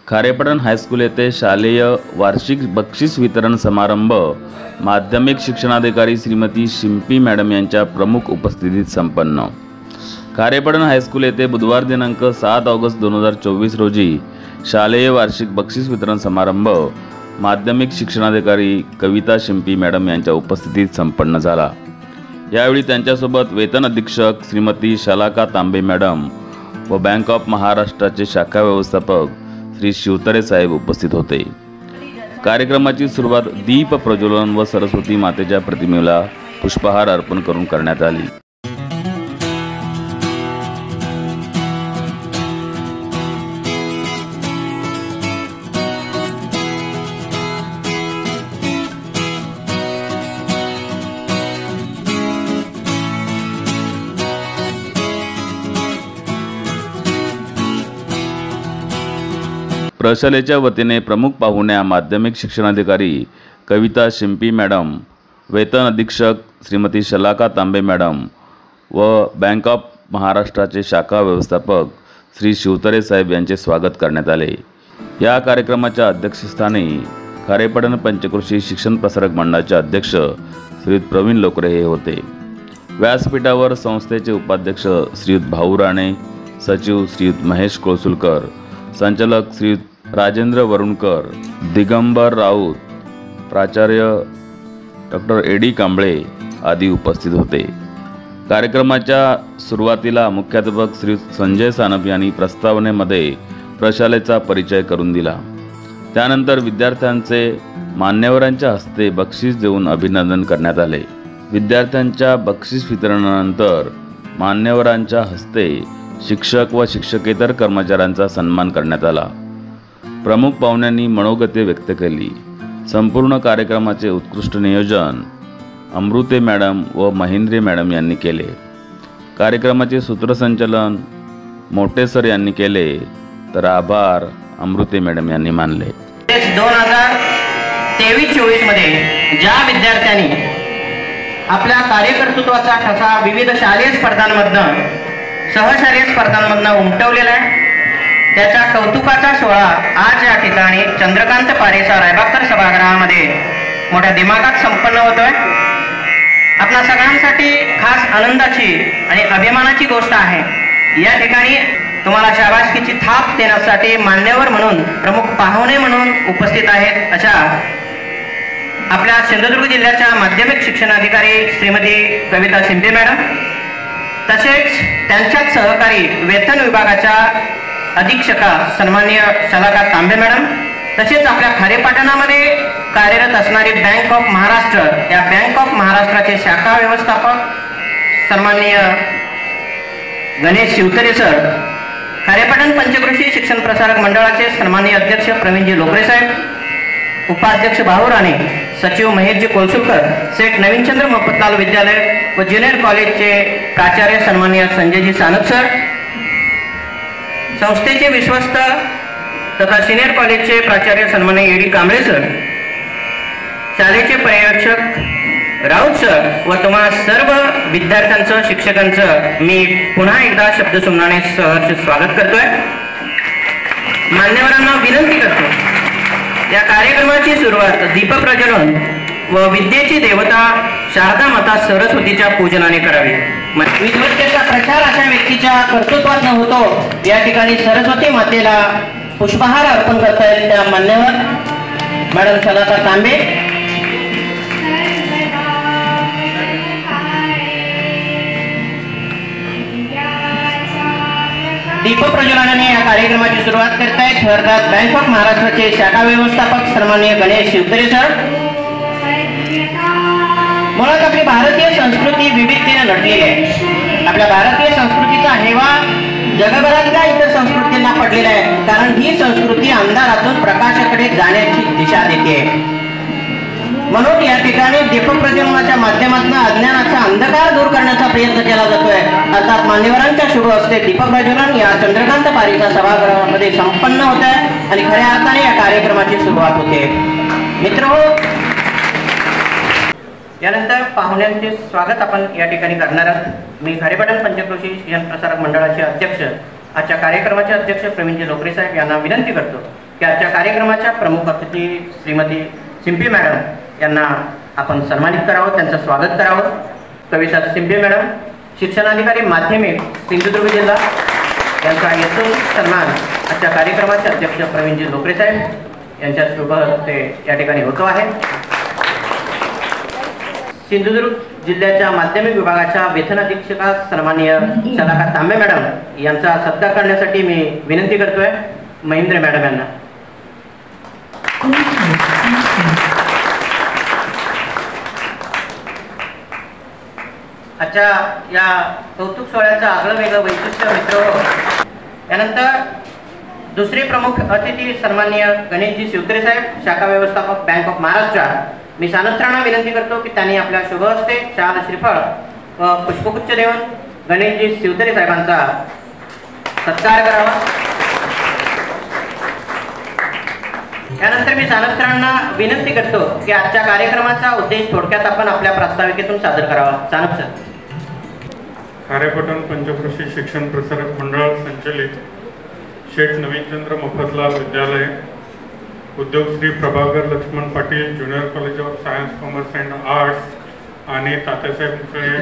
Kharepatan high school येथे शालेय वार्षिक बक्षीस वितरण समारंभ माध्यमिक शिक्षणाधिकारी श्रीमती शिंपी मॅडम यांच्या प्रमुख उपस्थितीत संपन्न। खारेपाटण हायस्कूल येथे बुधवार दिनांक 7 ऑगस्ट 2024 रोजी शालेय वार्षिक बक्षीस वितरण समारंभ माध्यमिक शिक्षणाधिकारी कविता शिंपी मॅडम यांच्या उपस्थितीत संपन्न झाला। यावेळी त्यांच्यासोबत वेतन अधीक्षक श्रीमती शलाका तांबे मॅडम व बँक ऑफ महाराष्ट्राचे शाखा व्यवस्थापक श्री शिवतरे साहेब उपस्थित होते। कार्यक्रमाची सुरुवात दीप प्रज्वलन व सरस्वती मातेच्या प्रतिमेला पुष्पहार अर्पण करून करण्यात आली। प्रशालेच्या वतीने प्रमुख पाहुण्या माध्यमिक शिक्षणाधिकारी कविता शिंपी मॅडम, वेतन अधीक्षक श्रीमती शलाका तांबे मॅडम व बँक ऑफ महाराष्ट्राचे शाखा व्यवस्थापक श्री शिवतरे साहेब यांचे स्वागत करण्यात आले। या कार्यक्रमाच्या अध्यक्षस्थानी खारेपाटण पंचक्रोशी शिक्षण प्रसारक मंडळाचे अध्यक्ष श्री प्रवीण लोकरे हे होते। व्यासपीठावर संस्थेचे उपाध्यक्ष श्री भाऊ राणे, सचिव श्री महेश कोळसुलकर, संचालक श्री राजेंद्र वरुणकर, दिगंबर राऊत, प्राचार्य डॉक्टर एडी कांबळे आदी उपस्थित होते। कार्यक्रमाच्या सुरुवातीला मुख्याध्यापक श्री संजय सानप यांनी प्रस्तावनेमध्ये प्रशालेचा परिचय करून दिला। त्यानंतर विद्यार्थ्यांचे मान्यवरांच्या हस्ते बक्षीस देऊन अभिनंदन करण्यात आले। विद्यार्थ्यांच्या बक्षीस वितरणानंतर मान्यवरांच्या हस्ते शिक्षक व शिक्षकेतर कर्मचाऱ्यांचा सन्मान करण्यात आला। प्रमुख पाहुण्यांनी मनोगते व्यक्त केली। संपूर्ण कार्यक्रमाचे उत्कृष्ट नियोजन अमृते मॅडम व महेंद्रे मॅडम यांनी केले। कार्यक्रमाचे सूत्रसंचालन मोठे सर यांनी केले, तर आभार अमृते मॅडम यांनी मानले। 2023-24 मध्ये ज्या विद्यार्थ्यांनी आपल्या कार्यकर्तृत्वाचा ठसा विविध शालेय स्पर्धांमधून सहशालेय स्पर्धांमधून उमटवलेला आहे, त्याच्या कौतुकाचा सोहळा आज या ठिकाणी चंद्रकांत पारेचा रायबागकर सभागृहामध्ये मोठ्या दिमागात संपन्न होतोय। आपल्या सगळ्यांसाठी खास आनंदाची आणि अभिमानाची गोष्ट आहे। या ठिकाणी तुम्हाला शाबासकीची थाप देण्यासाठी मान्यवर म्हणून प्रमुख पाहुणे म्हणून उपस्थित आहेत अशा आपल्या सिंधुदुर्ग जिल्ह्याच्या माध्यमिक शिक्षणाधिकारी श्रीमती कविता शिंपे मॅडम, तसेच त्यांच्याच सहकारी वेतन विभागाच्या अधीक्षका सन्माननीय शलाका तांबे मॅडम, तसेच आपल्या खारेपाटणामध्ये कार्यरत असणारी बँक ऑफ महाराष्ट्र, या बँक ऑफ महाराष्ट्राचे शाखा व्यवस्थापक सन्माननीय गणेश शिवतरे सर, खारेपाटण पंचक्रोशी शिक्षण प्रसारक मंडळाचे सन्माननीय अध्यक्ष प्रवीणजी लोकरे साहेब, उपाध्यक्ष भाऊ राणे, सचिव महेशजी कोळसुलकर, सेठ नवीनचंद्र मोफतलाल विद्यालय व ज्युनियर कॉलेजचे प्राचार्य सन्माननीय संजयजी सानप सर, संस्थेचे विश्वस्त तथा सिनियर कॉलेजचे प्राचार्य सन्माननीय एडी कांबळे सर, शाळेचे पर्यवेक्षक राऊत सर व तुम्हा सर्व विद्यार्थ्यांचं शिक्षकांचं मी पुन्हा एकदा शब्दसुमनाने सहर्ष स्वागत करतोय। मान्यवरांना विनंती करतो, या कार्यक्रमाची सुरुवात दीपप्रज्वलन व विद्येची देवता शारदा माता सरस्वतीच्या पूजनाने करावी। विद्वत्तेचा प्रचार अशा व्यक्तीच्या कर्तृत्वात होतो। या ठिकाणी सरस्वती मातेला पुष्पहार अर्पण करता येईल त्या मान्यवर मॅडम शलाका तांबे, दीपप्रज्वलनाने या कार्यक्रमाची सुरुवात करतायत वर्गात बँक ऑफ महाराष्ट्राचे शाखा व्यवस्थापक सन्माननीय गणेश शिवतरे सर। मुळात आपली भारतीय संस्कृती विविधतेने नटलेली आहे। आपल्या भारतीय संस्कृतीचा हेवा जगभरातल्या इतर संस्कृतींना पडलेला आहे, कारण ही संस्कृती अंधारातून प्रकाशाकडे जाण्याची दिशा देते। म्हणून या ठिकाणी दीपप्रज्वलनाच्या माध्यमातून अज्ञानाचा अंधकार दूर करण्याचा प्रयत्न केला जातोय। अर्थात मान्यवरांच्या शुभ हस्ते दीपप्रज्वलन या चंद्रकांत पारेचा सभागृहामध्ये संपन्न होत आहे आणि खऱ्या अर्थाने या कार्यक्रमाची सुरुवात होते। मित्रहो, यानंतर पाहुण्यांचे स्वागत आपण या ठिकाणी करणार आहोत। मी खारेपाटण पंचक्रोशी शिक्षण प्रसारक मंडळाचे अध्यक्ष, आजच्या कार्यक्रमाचे अध्यक्ष प्रवीणजी लोकरे साहेब यांना विनंती करतो की आजच्या कार्यक्रमाच्या प्रमुख अतिथी श्रीमती शिंपी मॅडम यांना आपण सन्मानित करावं, त्यांचं स्वागत करावं. कविता शिंपी मॅडम, शिक्षणाधिकारी माध्यमिक सिंधुदुर्ग जिल्हा, यांचा यशस्वी सन्मान आजच्या कार्यक्रमाचे अध्यक्ष प्रवीणजी लोकरे साहेब यांच्या शुभ हस्ते या ठिकाणी होतो आहे. सिंधुदुर्ग जिल्ह्याच्या माध्यमिक विभागाच्या वेतन अधीक्षका सन्माननीय शलाका तांबे मॅडम यांचा सत्कार करण्यासाठी मी विनंती करतोय महेंद्र मॅडम यांना. आजच्या या कौतुक सोहळ्याचं आगळं वेगळं वैशिष्ट्य मित्र. यानंतर दुसरे प्रमुख अतिथी सन्माननीय गणेशजी शिवतरे साहेब, शाखा व्यवस्थापक बँक ऑफ महाराष्ट्र. मी सानसरांना विनंती करतो की त्यांनी आपल्या शुभ हस्ते शाल श्रीफळ व पुष्पगुच्छ देऊन गणेशजी शिवतरे साहेबांचा सत्कार करावा. यानंतर मी सानसरांना विनंती करतो की आजच्या कार्यक्रमाचा उद्देश थोडक्यात आपण आपल्या प्रास्ताविकेतून सादर करावा. सानप सर. खारेपाटण पंचक्रोशी शिक्षण प्रसारक मंडळ संचलित शेठ नवीनचंद्र मफतलाल विद्यालय, उद्योग Shri Prabhakar Laxman Patil junior college of science commerce and arts आणि तात्यासाहेब मुखळे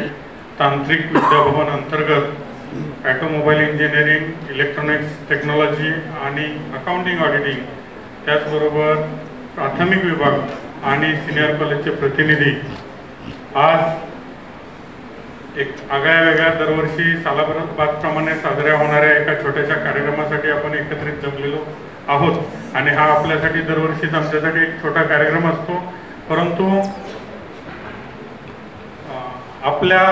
तांत्रिक विद्याभवन अंतर्गत ॲटोमोबाईल इंजिनिअरिंग, इलेक्ट्रॉनिक्स टेक्नॉलॉजी आणि अकाउंटिंग ऑडिटिंग, त्याचबरोबर प्राथमिक विभाग आणि सिनियर कॉलेजचे प्रतिनिधी आज एक आगळ्या वेगळ्या दरवर्षी सालाबादप्रमाणे साजऱ्या होणाऱ्या एका छोट्याशा कार्यक्रमासाठी आपण एकत्रित जमलेलो आहोत. आणि हा आपल्यासाठी दरवर्षीच आमच्यासाठी एक छोटा कार्यक्रम असतो, परंतु आपल्या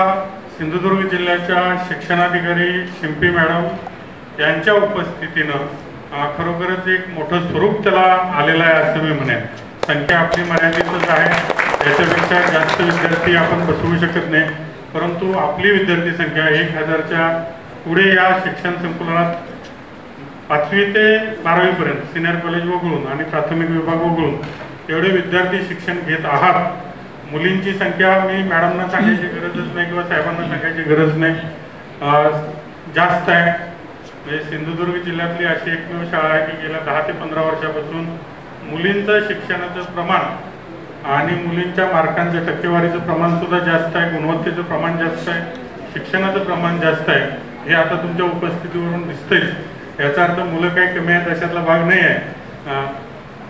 सिंधुदुर्ग जिल्ह्याच्या शिक्षणाधिकारी शिंपी मॅडम यांच्या उपस्थितीनं खरोखरच एक मोठं स्वरूप त्याला आलेलं आहे असं मी म्हणेन. संख्या आपली मर्यादितच आहे, याच्यापेक्षा जास्त विद्यार्थी आपण बसवू शकत नाही, परंतु आपली विद्यार्थी संख्या 1000च्या पुढे या शिक्षण संकुलात 5वी ते 12वी पर्यंत सिनियर कॉलेज वगळून आणि प्राथमिक विभाग वगळून एवढे विद्यार्थी शिक्षण घेत आहात. मुलींची संख्या मी मॅडमना सांगायची गरजच नाही किंवा साहेबांना सांगायची गरज नाही, जास्त आहे. म्हणजे सिंधुदुर्ग जिल्ह्यातली अशी एकमेव शाळा आहे की गेल्या 10 ते 15 वर्षापासून मुलींचं शिक्षणाचं प्रमाण आणि मुलींच्या मार्कांच्या टक्केवारीचं प्रमाण सुद्धा जास्त आहे, गुणवत्तेचं प्रमाण जास्त आहे, शिक्षणाचं प्रमाण जास्त आहे. हे आता तुमच्या उपस्थितीवरून दिसतंय. याचा अर्थ मुलं काही कमी आहेत अशातला भाग नाही आहे.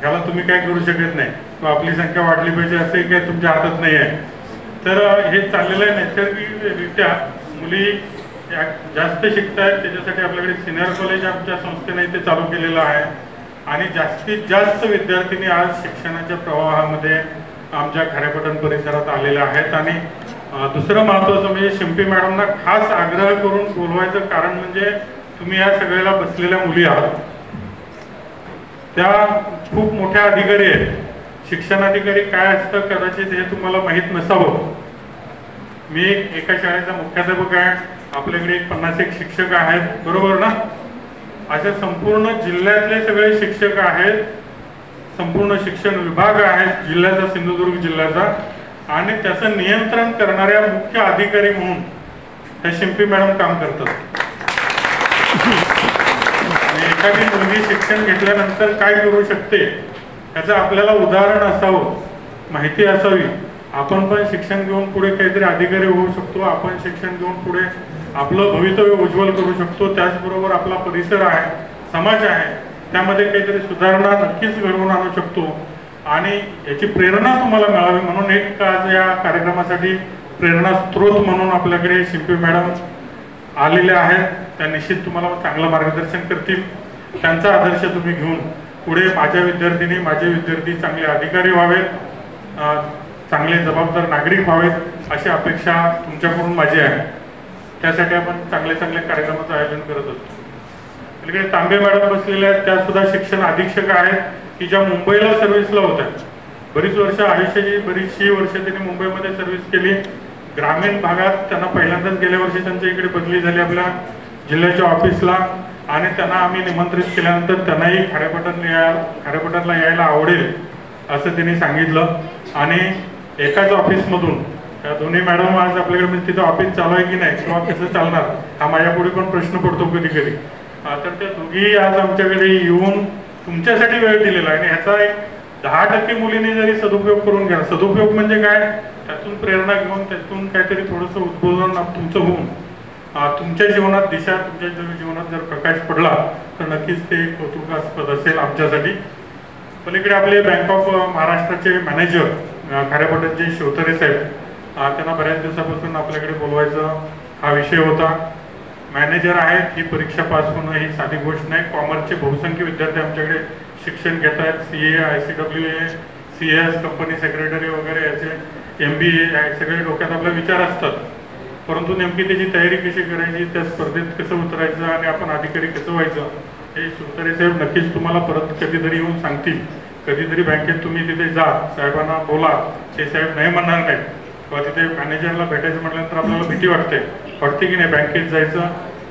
ह्याला तुम्ही काय करू शकत नाही किंवा आपली संख्या वाढली पाहिजे असंही काही तुमच्या हातात नाही आहे. तर हे चाललेलं आहे नैसर्गिकरित्या. मुली जास्त शिकत आहेत, त्याच्यासाठी आपल्याकडे सिनियर कॉलेज आमच्या संस्थेने इथे चालू केलेलं आहे आणि जास्तीत जास्त विद्यार्थिनी आज शिक्षणाच्या प्रवाहामध्ये आमच्या खारेपाटण परिसरात आलेल्या आहेत. आणि दुसरं महत्त्वाचं म्हणजे शिंपी मॅडमना खास आग्रह करून बोलवायचं कारण म्हणजे तुम्ही या सगळ्याला बसलेल्या मुली आहात, त्या खूप मोठ्या अधिकारी आहेत. शिक्षणाधिकारी काय असतं कदाचित हे तुम्हाला माहीत नसावं. मी एका शाळेचा मुख्याध्यापक आहे, आपल्याकडे 50-1 शिक्षक आहेत, बरोबर ना? अशा संपूर्ण जिल्ह्यातले सगळे शिक्षक आहेत, संपूर्ण शिक्षण विभाग आहेत जिल्ह्याचा, सिंधुदुर्ग जिल्ह्याचा, आणि त्याचं नियंत्रण करणाऱ्या मुख्य अधिकारी म्हणून त्या शिंपी मॅडम काम करतात. एखादी मुलगी शिक्षण घेतल्यानंतर काय करू शकते याचं आपल्याला उदाहरण असावं, माहिती असावी. आपण पण शिक्षण घेऊन पुढे काहीतरी अधिकारी होऊ शकतो, आपण शिक्षण घेऊन पुढे आपलं भवितव्य उज्ज्वल करू शकतो. त्याचबरोबर आपला परिसर आहे, समाज आहे, त्यामध्ये काहीतरी सुधारणा नक्कीच घडवून आणू शकतो. आणि याची प्रेरणा तुम्हाला मिळावी म्हणून एक आज या कार्यक्रमासाठी प्रेरणा स्रोत म्हणून आपल्याकडे शिंपी मॅडम आलेल्या आहेत. त्या निश्चित तुम्हाला चांगलं मार्गदर्शन करतील. त्यांचा आदर्श तुम्ही घेऊन पुढे माझ्या विद्यार्थिनी, माझे विद्यार्थी चांगले अधिकारी व्हावेत, चांगले जबाबदार नागरिक व्हावेत अशी अपेक्षा तुमच्याकडून माझी आहे. त्यासाठी आपण चांगले चांगले कार्यक्रमाचं आयोजन करत असतो. तिकडे तांबे मॅडम बसलेल्या आहेत, त्या सुद्धा शिक्षण अधीक्षक आहेत की ज्या मुंबईला सर्व्हिसला होत्या. बरीच वर्ष, आयुष्याची बरीचशी वर्ष त्यांनी मुंबईमध्ये सर्व्हिस केली. ग्रामीण भागात त्यांना पहिल्यांदाच गेल्या वर्षी त्यांच्या इकडे बदली झाली आपल्या जिल्ह्याच्या ऑफिसला, आणि त्यांना आम्ही निमंत्रित केल्यानंतर त्यांनाही खारेपाटणला यायला आवडेल असं त्यांनी सांगितलं. आणि एकाच ऑफिसमधून त्या दोन्ही मॅडम आज आपल्याकडे, म्हणजे तिथं ऑफिस चालू आहे की नाही किंवा कसं चालणार हा माझ्या पुढे पण प्रश्न पडतो कधी कधी. तर त्या दोघी आज आमच्याकडे येऊन तुमच्यासाठी वेळ दिलेला आहे आणि ह्याचा एक 10% मुलींनी जरी सदुपयोग करून घ्या. सदुपयोग म्हणजे काय, त्यातून प्रेरणा घेऊन त्यातून काहीतरी थोडंसं उद्बोधन तुमचं होऊन तुमच्या जीवनात दिशा, तुमच्या जीवनात जर प्रकाश पडला तर नक्कीच ते कौतुकास्पद असेल आमच्यासाठी. पलीकडे आपले बँक ऑफ महाराष्ट्राचे मॅनेजर खारेपाटणचे शिवतारे साहेब, त्यांना बऱ्याच दिवसापासून आपल्याकडे बोलवायचा हा विषय होता. मॅनेजर आहेत, ही परीक्षा पास होणं ही साधी गोष्ट नाही. कॉमर्सचे बहुसंख्य विद्यार्थी आमच्याकडे शिक्षण घेत आहेत. CA, ICWA, CS, company secretary वगैरे याचे MBA सगळे डोक्यात आपले विचार असतात, परंतु नेमकी त्याची तयारी कशी करायची, त्या स्पर्धेत कसं उतरायचं आणि आपण अधिकारी कसं व्हायचं हे शिवतारे साहेब नक्कीच तुम्हाला परत कधीतरी येऊन सांगतील. कधीतरी बँकेत तुम्ही तिथे जा, साहेबांना बोला, ते साहेब नाही म्हणणार नाहीत. किंवा तिथे मॅनेजरला भेटायचं म्हटल्यानंतर आपल्याला भीती वाटते की नाही, बँकेत जायचं,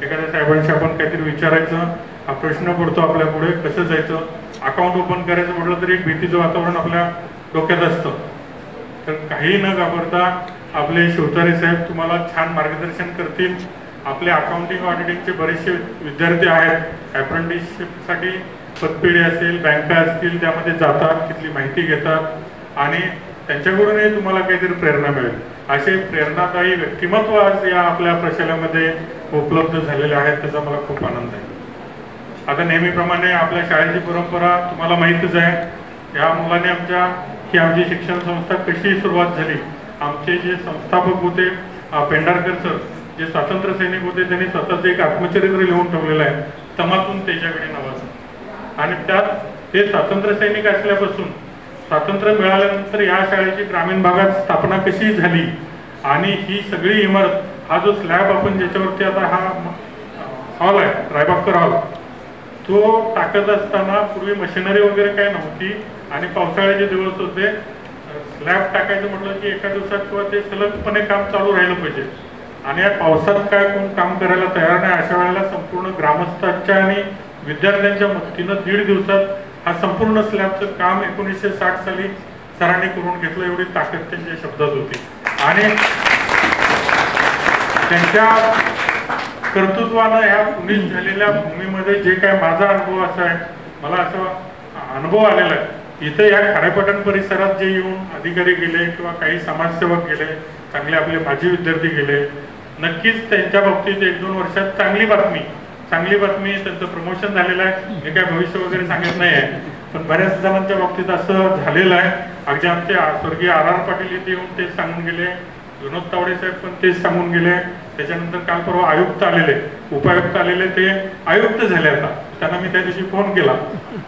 एखाद्या साहेबांशी आपण काहीतरी विचारायचं, हा प्रश्न पडतो आपल्या पुढे कसं जायचं. अकाउंट ओपन करायचं म्हटलं तरी एक भीतीचं वातावरण आपल्या डोक्यात असतं. तर काही न घाबरता आपले शिवतारे साहेब तुम्हाला छान मार्गदर्शन करतील. आपले अकाउंटिंग ऑडिटिंगचे बरेचसे विद्यार्थी आहेत, अप्रेंटिसशिपसाठी पतपेढी असेल, बँका असतील, त्यामध्ये जातात, तिथली माहिती घेतात आणि त्यांच्याकडूनही तुम्हाला काहीतरी प्रेरणा मिळेल. असे प्रेरणादायी व्यक्तिमत्व आज या आपल्या प्रशालेमध्ये उपलब्ध झालेले आहेत, त्याचा मला खूप आनंद आहे. आता नेहमीप्रमाणे आपल्या शाळेची परंपरा तुम्हाला माहीतच आहे. या मुलाने आमची शिक्षण संस्था कशी सुरुवात झाली. आमचे जे संस्थापक होते पेंढारकर सर, जे स्वातंत्र्य सैनिक होते, त्यांनी स्वतःच एक आत्मचरित्र लिहून ठेवलेलं आहे, तमातून तेजाकडे नावाचं. आणि त्यात ते स्वातंत्र्य सैनिक असल्यापासून स्वातंत्र्य मिळाल्यानंतर या शाळेची ग्रामीण भागात स्थापना कशी झाली आणि ही सगळी इमारत, हा जो स्लॅब आपण ज्याच्यावरती आता हा हॉल आहे, रायबागकर हॉल, तो टाकत असताना पूर्वी मशिनरी वगैरे काय नव्हती आणि पावसाळ्याचे दिवस होते. स्लॅब टाकायचं म्हटलं की एका दिवसात किंवा ते सलगपणे काम चालू राहिलं पाहिजे आणि या पावसात काय कोण काम करायला तयार नाही. अशा वेळेला संपूर्ण ग्रामस्थांच्या आणि विद्यार्थ्यांच्या मदतीनं 1.5 दिवसात हा संपूर्ण स्लॅबचं काम 1960 साली सरांनी करून घेतलं. एवढी ताकद त्यांच्या शब्दात होती आणि त्यांच्या कर्तृत्वानं ह्या पुण्यात झालेल्या भूमीमध्ये जे काय माझा अनुभव असा आहे, मला असा अनुभव आलेला आहे. इथे या खारेपाटण परिसरात जे येऊन अधिकारी गेले किंवा काही समाजसेवक गेले, चांगले आपले माजी विद्यार्थी गेले, नक्कीच त्यांच्या बाबतीत 1-2 वर्षात चांगली बातमी त्यांचं प्रमोशन झालेलं आहे. हे काय भविष्य वगैरे सांगत नाही आहे, पण बऱ्याच जणांच्या बाबतीत असं झालेलं आहे. अगदी आमचे स्वर्गीय RR पाटील इथे येऊन तेच सांगून गेले, विनोद तावडे साहेब पण तेच सांगून गेले. त्याच्यानंतर काल परवा आयुक्त आलेले, उपायुक्त आलेले, ते आयुक्त झाले. आता त्यांना मी त्या दिवशी फोन केला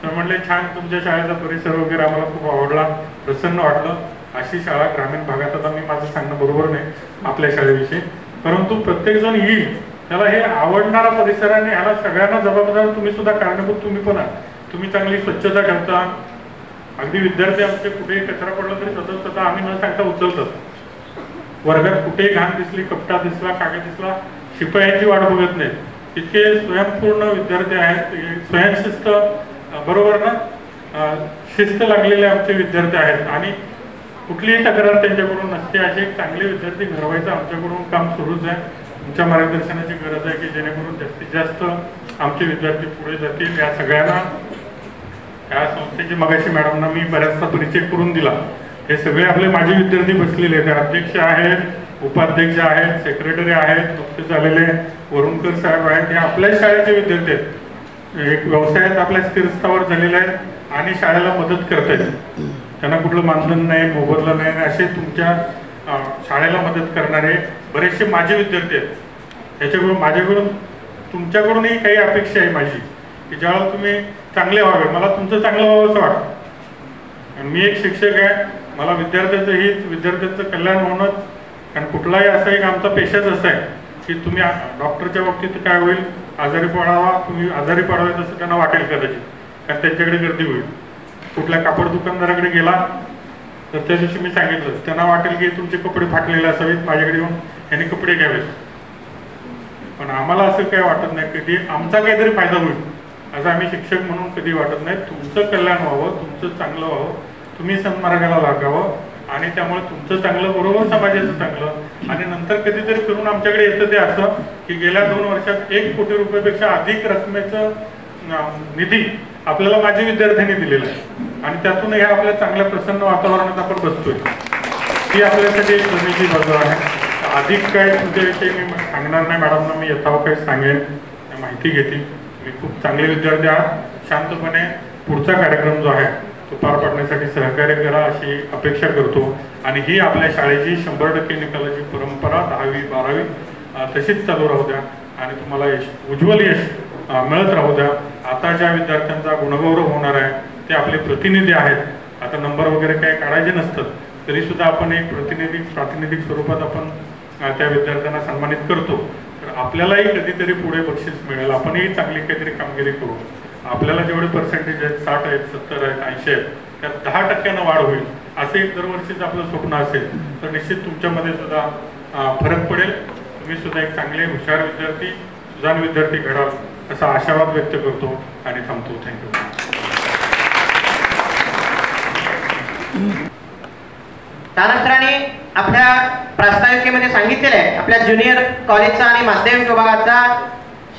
तर म्हणले छान, तुमच्या शाळेचा परिसर वगैरे आम्हाला खूप आवडला, प्रसन्न वाटलं. अशी शाळा ग्रामीण भागात, आता मी माझं सांगणं बरोबर नाही आपल्या शाळेविषयी, परंतु प्रत्येक जण येईल त्याला हे आवडणारा परिसर आणि ह्याला सगळ्यांना जबाबदार तुम्ही सुद्धा कारणीभूत तुम्ही पण आहात. तुम्ही चांगली स्वच्छता ठेवता. अगदी विद्यार्थी आमचे कुठेही कचरा पडला तरी स्वतः आम्ही न सांगता उचलतात. वर्गात कुठेही घाण दिसली, कपटा दिसला, कागद दिसला, शिपायांची वाट बघत नाही. इतके स्वयंपूर्ण विद्यार्थी आहेत, स्वयंशिस्त बरोबर ना, शिस्त लागलेले आमचे विद्यार्थी आहेत आणि कुठलीही तक्रार त्यांच्याकडून नसते. असे चांगले विद्यार्थी घडवायचं आमच्याकडून काम सुरूच आहे. तुमच्या मार्गदर्शनाची गरज आहे की जेणेकरून जास्तीत जास्त आमचे विद्यार्थी पुढे जातील. या सगळ्यांना, या संस्थेचे मगाशी मॅडमना मी बऱ्याचसा परिचय करून दिला. हे सगळे आपले माजी विद्यार्थी बसलेले आहेत, अध्यक्ष आहेत, उपाध्यक्ष आहेत, सेक्रेटरी आहेत, नुकतेच आलेले वरुणकर साहेब आहेत. हे आपल्या शाळेचे विद्यार्थी आहेत, एक व्यवसायात आपल्या स्थिरस्थावर झालेले आहेत आणि शाळेला मदत करतायत. त्यांना कुठलं मानधन नाही, मोबदला नाही, असे तुमच्या शाळेला मदत करणारे बरेचसे माजी विद्यार्थी आहेत. त्याच्याकडून माझ्याकडून तुमच्याकडूनही काही अपेक्षा आहे माझी की ज्यावेळेला तुम्ही चांगले व्हावे, मला तुमचं चांगलं व्हावं असं वाटतं. मी एक शिक्षक आहे, मला विद्यार्थ्याचं हित, विद्यार्थ्यांचं कल्याण होणंच, कारण कुठलाही असा एक आमचा पेशाच असा आहे की तुम्ही डॉक्टरच्या बाबतीत काय होईल, आजारी पडावा, तुम्ही आजारी पडावे तसं त्यांना वाटेल कदाचित, कारण त्यांच्याकडे गर्दी होईल. कुठल्या कापड दुकानदाराकडे गेला तर त्या दिवशी मी सांगितलं, त्यांना वाटेल की तुमचे कपडे फाटलेले असावेत, माझ्याकडे येऊन यांनी कपडे घ्यावेत. पण आम्हाला असं काही वाटत नाही, कधी आमचा काहीतरी फायदा होईल असं आम्ही शिक्षक म्हणून कधी वाटत नाही. तुमचं कल्याण व्हावं, तुमचं चांगलं व्हावं, तुम्ही सन्मार्गाला लागावं आणि त्यामुळे तुमचं चांगलं बरोबर समाजाचं चांगलं. आणि नंतर कधीतरी फिरून आमच्याकडे येतं ते असं की गेल्या 2 वर्षात 1 कोटी रुपयापेक्षा अधिक रकमेचं निधी आपल्याला माझी विद्यार्थ्यांनी दिलेलं आहे आणि त्यातून हे आपल्या चांगल्या प्रसन्न वातावरणात आपण बसतोय, ही आपल्यासाठी एक जमेची बाजू आहे. अधिक काय तुमच्याविषयी मी सांगणार नाही मॅडमना, मी यथावं काही सांगेन, माहिती घेतली. मी खूप चांगले विद्यार्थी आहात. शांतपणे पुढचा कार्यक्रम जो आहे तो पार पाडण्यासाठी सहकार्य करा अशी अपेक्षा करतो. आणि ही आपल्या शाळेची 100% निकालाची परंपरा 10वी 12वी तशीच चालू राहू द्या आणि तुम्हाला यश, उज्ज्वल यश मिळत राहू द्या. आता ज्या विद्यार्थ्यांचा गुणगौरव होणार आहे ते आपले प्रतिनिधी आहेत. आता नंबर वगैरे काही काढायचे नसतात तरी सुद्धा आपण एक प्रातिनिधिक स्वरूपात आपण त्या विद्यार्थ्यांना सन्मानित करतो. तर आपल्यालाही कधीतरी पुढे बक्षीस मिळेल, आपणही चांगली काहीतरी कामगिरी करू. आपल्याला जेवढे पर्सेंटेज आहेत 60 आहेत 70 आहेत 80 आहेत त्यात 10% वाढ होईल असे एक दरवर्षीच आपलं स्वप्न असेल तर निश्चित तुमच्यामध्ये सुद्धा फरक पडेल. तुम्ही सुद्धा एक चांगले हुशार विद्यार्थी सुजाण विद्यार्थी घडाल असा आशावाद व्यक्त करतो आणि थांबतो. थँक्यू. त्यानंतराने आपल्या प्रास्ताविकेमध्ये सांगितलेलं आहे आपल्या ज्युनियर कॉलेजचा आणि माध्यमिक विभागाचा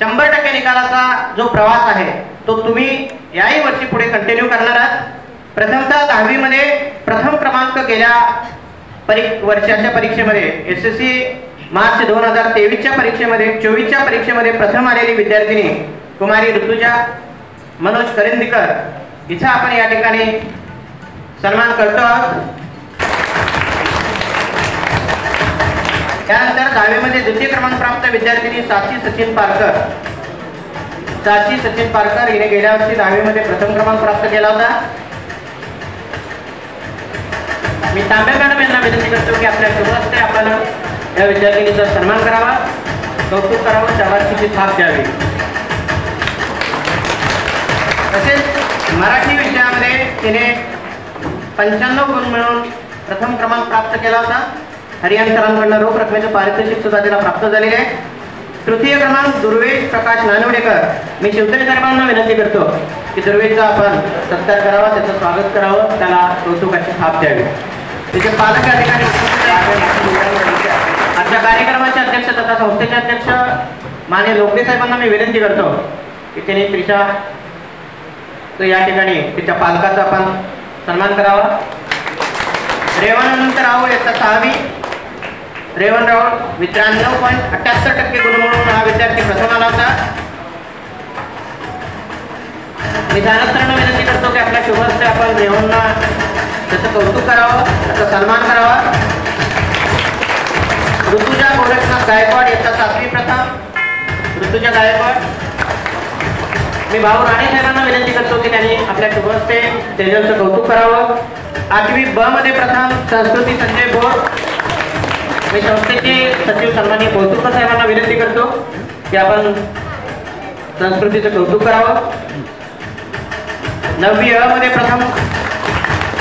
100% निकालाचा जो प्रवास आहे तो तुम्ही याही वर्षी पुढे कंटिन्यू करणार आहात. प्रथमतः 10वी मध्ये प्रथम क्रमांक गेल्या वर्षाच्या परीक्षेमध्ये SSC मार्च 2023च्या परीक्षेमध्ये 24च्या परीक्षेमध्ये प्रथम आलेली विद्यार्थिनी कुमारी ऋतुजा मनोज करंदीकर हिचा आपण या ठिकाणी सन्मान करतो आहोत. त्यानंतर 10वी मध्ये द्वितीय क्रमांक प्राप्त विद्यार्थिनी साची सचिन पारकर हिने गेल्या वर्षी 10वी मध्ये प्रथम क्रमांक प्राप्त केला होता. मी तांबे मॅडम यांना विनंती करतो की आपल्या शुभ हस्ते आपण या विद्यार्थिनीचा सन्मान करावा, कौतुक करावं, शाबासकीची थाप द्यावी. तसेच मराठी विषयामध्ये तिने 95 गुण मिळवून प्रथम क्रमांक प्राप्त केला होता. हरियाण सरांकडून रोख रकमेचं पारितोषिक सुद्धा तिला प्राप्त झालेले आहे. तृतीय क्रमांक दुर्वेश प्रकाश नानवडेकर. मी शिवतरी साहेबांना विनंती करतो की दुर्वेशचा आपण सत्कार करावा, त्याचं स्वागत करावं, त्याला कौतुकाची थाप द्यावी. त्याचे पालक या ठिकाणी आजच्या कार्यक्रमाचे अध्यक्ष तथा संस्थेचे अध्यक्ष माननीय लोकरे साहेबांना मी विनंती करतो की त्यांनी त्रिशा या ठिकाणी तिच्या पालकाचा आपण सन्मान करावा. रेवणनंतर राहुल याचा 6वी. रेवण राहुल 93.78% गुण मिळवून हा विद्यार्थी प्रथम आला होता. मी त्यानंतर विनंती करतो की आपल्या शुभ हस्ते आपण रेवणला त्याचं कौतुक करावं, त्याचा सन्मान करावा. ऋतुजा गोरखनाथ गायकवाड याचा 7वी प्रथम. ऋतुजा गायकवाड. मी भाऊ राणे साहेबांना विनंती करतो की त्यांनी आपल्या शुभ हस्ते तेजलचं कौतुक करावं. 8वी ब मध्ये प्रथम संस्कृती संजय बोर. मी संस्थेचे सचिव सन्माननीय कौतुक साहेबांना विनंती करतो की आपण संस्कृतीचं कौतुक करावं. 9वी अ मध्ये प्रथम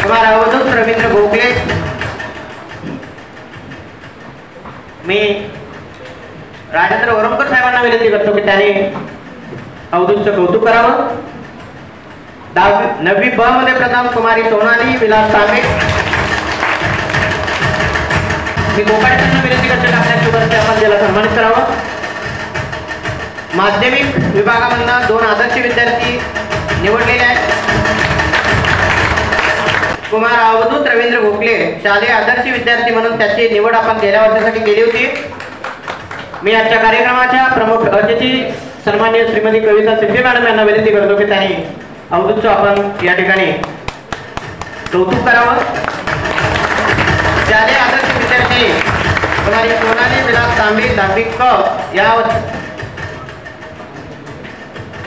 कुमार अवधूत रवींद्र गोखले. मी राजेंद्र वरमकर साहेबांना विनंती करतो की त्यांनी अवधूतचं कौतुक करावं. 9वी ब मध्ये प्रथम कुमारी सोनाली विलास तांबे. मी गोपाळांना विनंती करतो की आपल्या शुभ हस्ते आपण त्याला सन्मानित करावं. माध्यमिक विभागामधून 2 आदर्श विद्यार्थी निवडलेले आहेत. कुमार अवधूत रवींद्र गोखले शालेय आदर्श विद्यार्थी म्हणून त्याची निवड आपण गेल्या वर्षासाठी केली होती. मी आजच्या कार्यक्रमाच्या प्रमुख अतिथी सन्माननीय श्रीमती कविता सिंधे मॅडम यांना विनंती करतो की त्यांनी अवधूतचं आपण या ठिकाणी कौतुक करावं. शालेय आदर्श विद्यार्थी कुमारी सोनाली विलास तांबे 10वी क या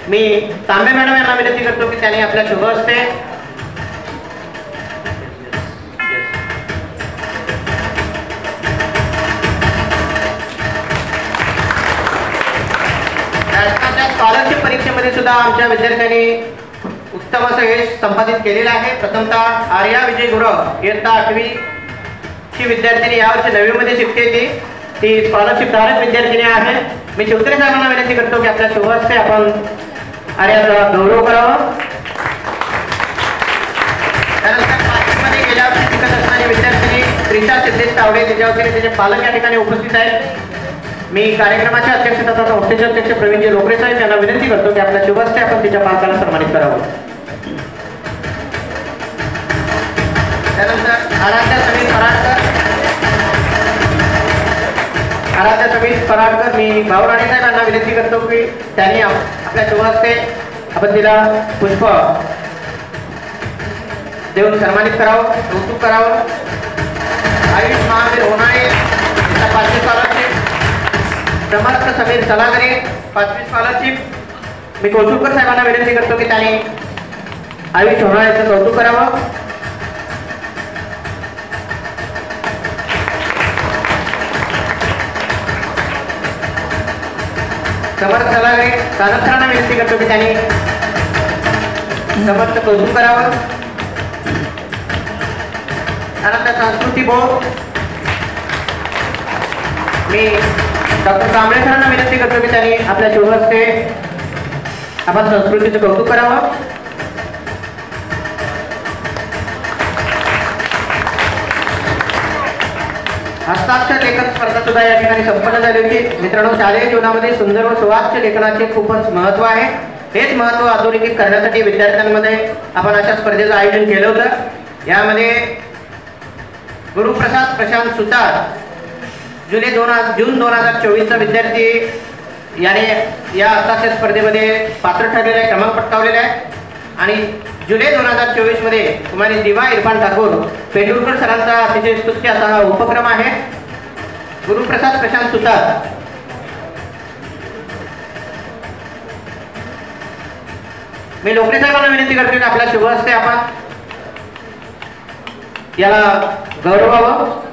मी तांबे मॅडम यांना विनंती करतो की त्यांनी आपल्या शुभ हस्ते स्कॉलरशिप परीक्षेमध्ये सुद्धा आमच्या विद्यार्थ्यांनी उत्तम असं यश संपादित केलेलं आहे. प्रथमतः आर्या विजय गुरव इयत्ता 8वी ची विद्यार्थिनी यावर्षी 9वी मध्ये शिकते. ती स्कॉलरशिप धारक विद्यार्थिनी आहे. मी शिवतरे साहेबांना विनंती करतो की आपल्या शुभ हस्ते आपण आर्याचा गौरव करावा. त्यानंतर 5वी मध्ये गेल्या वर्षी शिकत असणारी विद्यार्थिनी त्रिशा सिद्धेश तावडे तिच्या वतीने तिचे पालक या ठिकाणी उपस्थित आहेत. मी कार्यक्रमाचे अध्यक्ष तथा संस्थेचे अध्यक्ष प्रवीणजी लोकरे साहेब यांना विनंती करतो की आपल्या शुभ हस्ते आपण तिच्या पालकाला सन्मानित करावं. आराध्या समीर पराडकर मी भाऊराणे साहेबांना विनंती करतो की त्यांनी आपल्या शुभ हस्ते आपण तिला पुष्प देऊन सन्मानित करावं, कौतुक करावं. आयुष महावीर होणाळे यांचा 5वी स्कॉलरशिप, समर्थ समीर सलागरे 5वी स्कॉलरशिप. मी कोसुकर साहेबांना विनंती करतो की त्यांनी आयुष होणाळेचं कौतुक करावं. समर्थ सलागरे सादर विनंती करतो की त्यांनी समर्थ कौतुक करावं. त्यानंतर संस्कृती बोर्ड मी डॉक्टर कांबळे सरांना विनंती करतो की त्यांनी आपल्या शुभ हस्ते आपण संस्कृतीचं कौतुक करावं. हस्ताक्षर लेखन स्पर्धा सुद्धा या ठिकाणी संपन्न झाली होती. मित्रांनो, शालेय जीवनामध्ये सुंदर व सुवाच्य लेखनाचे खूपच महत्त्व आहे. हेच महत्त्व अधोरेखित करण्यासाठी विद्यार्थ्यांमध्ये आपण अशा स्पर्धेचं आयोजन केलं होतं. यामध्ये गुरुप्रसाद प्रशांत सुतार जून 2024चा विद्यार्थी याने या हस्ताक्षर स्पर्धेमध्ये पात्र ठरलेला आहे, क्रमांक पटकावलेला आहे. आणि जुलै 2024 मध्ये कुमारी दिवा इरफान ठाकूर पेंडुरकर सरांचा अतिशय स्तुत्य असा हा उपक्रम आहे. गुरुप्रसाद प्रशांत सुतार मी लोकरे साहेबांना विनंती करतो की आपल्या शुभ हस्ते आपण याला गौरवावं.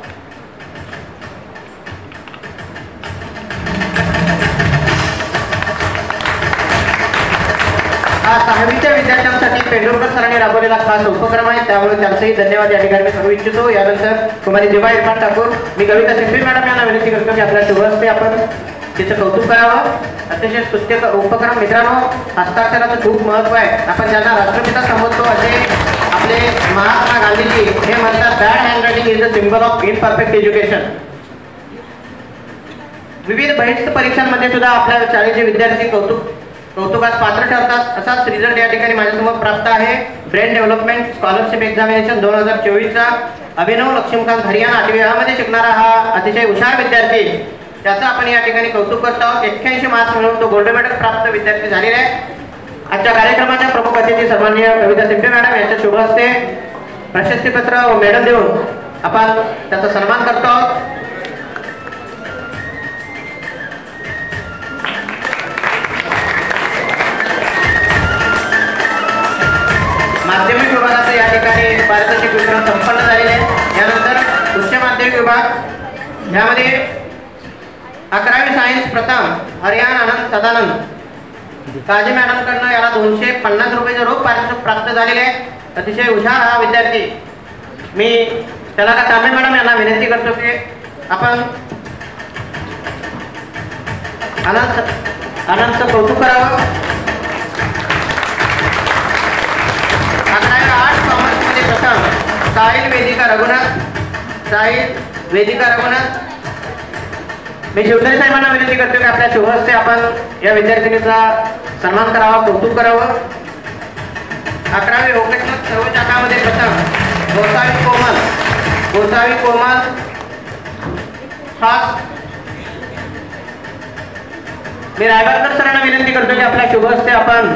हा 6वीच्या विद्यार्थ्यांसाठी पेंडुरकर सरांनी राबवलेला खास उपक्रम आहे, त्यामुळे त्यांचेही धन्यवाद या ठिकाणी मी करू इच्छितो. यानंतर कुमारी दिवा इरफान ठाकूर मी कविता शिंपी मॅडम यांना विनंती करतो की आपल्या शुभ हस्ते आपण तिचं कौतुक करावं. अतिशय स्तुत्य उपक्रम. मित्रांनो, हस्ताक्षराचं खूप महत्त्व आहे. आपण ज्यांना राष्ट्रपिता समजतो असे आपले महात्मा गांधीजी हे म्हणतात, bad handwriting is the symbol of imperfect education. विविध बहिष्ठ परीक्षांमध्ये सुद्धा आपल्या शाळेचे विद्यार्थी कौतुकास पात्र ठरतात. असाच रिझल्ट या ठिकाणी माझ्यासमोर प्राप्त आहे. ब्रेन डेव्हलपमेंट स्कॉलरशिप एक्झामिनेशन 2024चा अभिनव लक्ष्मीकांत हरियाणा 8वी यामध्ये शिकणारा हा अतिशय हुशार विद्यार्थी, त्याचं आपण या ठिकाणी कौतुक करतो आहोत. 81 मार्क्स मिळवून तो गोल्ड मेडल प्राप्त विद्यार्थी झालेला आहे. आजच्या कार्यक्रमाच्या प्रमुख अतिथी सन्माननीय कविता शिंपे मॅडम यांच्या शुभ हस्ते प्रशस्तीपत्र व मेडल देऊन आपण त्याचा सन्मान करतो आहोत. माध्यमिक विभागाचं या ठिकाणी पारितोषिक वितरण संपन्न झालेले आहे. यानंतर उच्च माध्यमिक विभाग यामध्ये 11वी सायन्स प्रथम हरियाणा आनंद सदानंद काजी मॅडमकडनं याला 250 रुपयाचं रोख पारितोषिक प्राप्त झालेले आहे. अतिशय हुशार हा विद्यार्थी. मी त्याला तांबे मॅडम यांना विनंती करतो की आपण आनंदचं कौतुक करावं. 11वी आर्ट्स कॉमर्समध्ये प्रथम साहिल वेदिका रघुनाथ मी शिवधरी साहेबांना विनंती करतो की आपल्या शुभ हस्ते आपण या विद्यार्थिनीचा सन्मान करावा, कौतुक करावं. 11वी व्होकेशनल सर्व शाखामध्ये प्रथम गोसावी कोमल खास मी रायबारकर सरांना विनंती करतो की आपल्या शुभ हस्ते आपण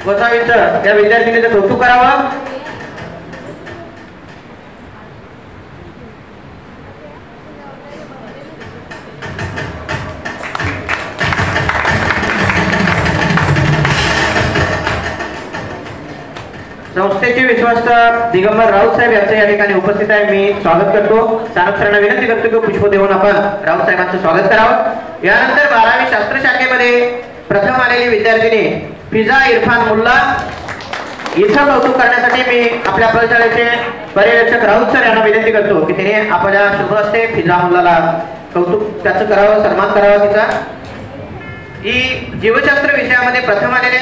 गोसावीचं या विद्यार्थिनीचं कौतुक करावं. संस्थेचे विश्वास्त दिगंबर राऊत साहेब यांचं या ठिकाणी उपस्थित आहे. मी स्वागत करतो. सरांना विनंती करतो की पुष्प देऊन आपण राऊत साहेबांचं स्वागत करावं. यानंतर 12वी शास्त्र शाखेमध्ये प्रथम आलेली विद्यार्थिनी फिजा इरफान मुल्ला इथं कौतुक करण्यासाठी मी आपल्या प्रशालेचे पर्यवेक्षक राऊत सर यांना विनंती करतो की तिने आपल्या शुभ हस्ते फिजा मुल्लाला कौतुक त्याचं करावं, सन्मान करावा तिचा. ही जीवशास्त्र विषयामध्ये प्रथम आलेले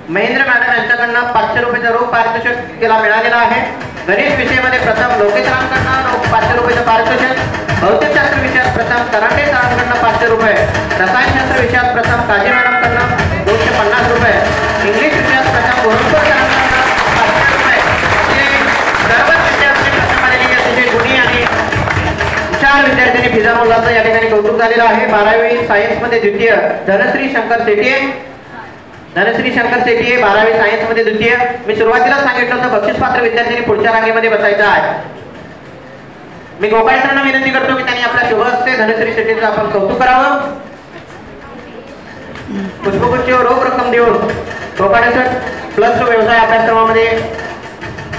महेंद्र मॅडम यांच्याकडनं 500 रुपयाचं रोख पारितोषिक तिला मिळालेलं आहे. गणित विषयामध्ये प्रथम लोकेशरांकडनं 500 रुपयाचं पारितोषिक. भौतिकशास्त्र विषयात प्रथम कराटे सरांकडनं 500 रुपये. रसायनशास्त्र विषयात प्रथम काजी मॅडमकडनं 250 रुपये. इंग्लिश विषयात प्रथम गोरखपूर सरांकडनं 500 रुपये. सर्वच विद्यार्थी प्रथम विद्यार्थिनी फिजा मुलाचं या ठिकाणी कौतुक झालेलं आहे. 12वी सायन्स मध्ये द्वितीय धनश्री शंकर शेट्ये. धनश्री शंकर शेट्ये 12वी सायन्स मध्ये द्वितीय. मी सुरुवातीला सांगितलं होतं बक्षीसपात्र विद्यार्थिनी पुढच्या रांगेमध्ये बसायचं आहे. मी गोपाळ सरांना विनंती करतो की त्यांनी आपल्या शुभ हस्ते धनश्री शेट्टीचं आपण कौतुक करावं. पुष्पगुच्छ रोख रक्कम देऊन गोपाळ सर +2 व्यवसाय अभ्यासक्रमामध्ये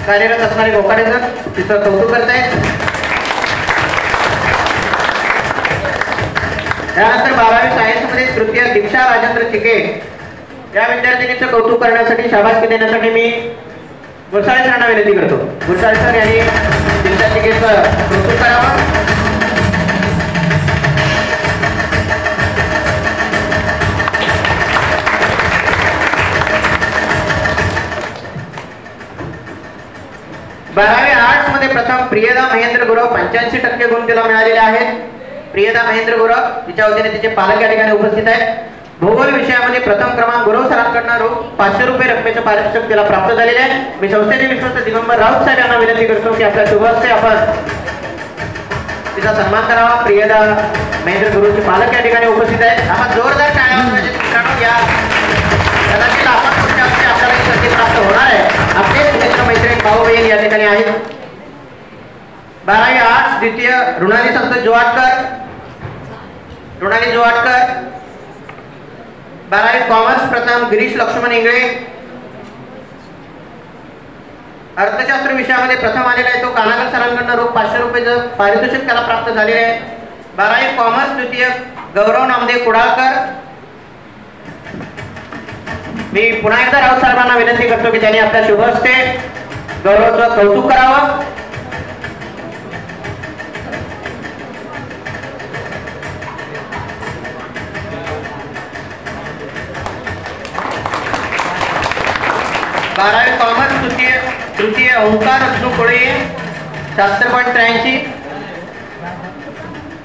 कार्यरत असणारे गोपाळ सर तिचं कौतुक करतायत. त्यानंतर 12वी सायन्स मध्ये तृतीय दीक्षा राजेंद्र चिके या विद्यार्थिनीचं कौतुक करण्यासाठी शाबासकी देण्यासाठी मी गुरसाळे सरांना विनंती करतो. गुरसाळे सर यांनी दीक्षा चिकेचं कौतुक करावं. बारावी आर्ट्स मध्ये प्रथम प्रियदा महेंद्र गुरव 85% गुण तिला मिळालेले आहेत. प्रियदा महेंद्र गुरव तिच्या वतीने तिचे पालक या ठिकाणी उपस्थित आहेत. भूगोल विषयामध्ये प्रथम क्रमांक गुरव सरांकडून ₹500 रकमेचं पारितोषिक तिला प्राप्त झालेले आहे. मी संस्थेचे विश्वस्त दिगंबर राऊत साहेब यांना विनंती करतो की आपल्या शुभ हस्ते आपण तिचा सन्मान करावा. प्रियदा महेंद्र गुरुचे पालक या ठिकाणी उपस्थित आहेत. आपण जोरदार टाळ्या वाजवायचे मित्रांनो. या कदाचित आपण पुढच्या वर्षी आपल्याला ही संधी प्राप्त होणार आहे. आपले मित्र मैत्रीण भाऊ बहीण या ठिकाणी आहेत. 12वी आर्ट्स द्वितीय रुणाली संतोष जोवाटकर. रुणाली जोवाटकर. 12वी कॉमर्स प्रथम गिरीश लक्ष्मण इंगळे. अर्थशास्त्र विषयामध्ये प्रथम आलेला आहे तो कानागर सरांकडून ₹500 पारितोषिक त्याला प्राप्त झालेले आहे. 12वी कॉमर्स द्वितीय गौरव नामदेव कुडाळकर. मी पुन्हा एकदा राऊत साहेबांना विनंती करतो की त्यांनी आपल्या शुभ हस्ते गौरवचं कौतुक करावं. बारावी कॉमर्स तृतीय ओंकार विष्णू कोळे 76.83.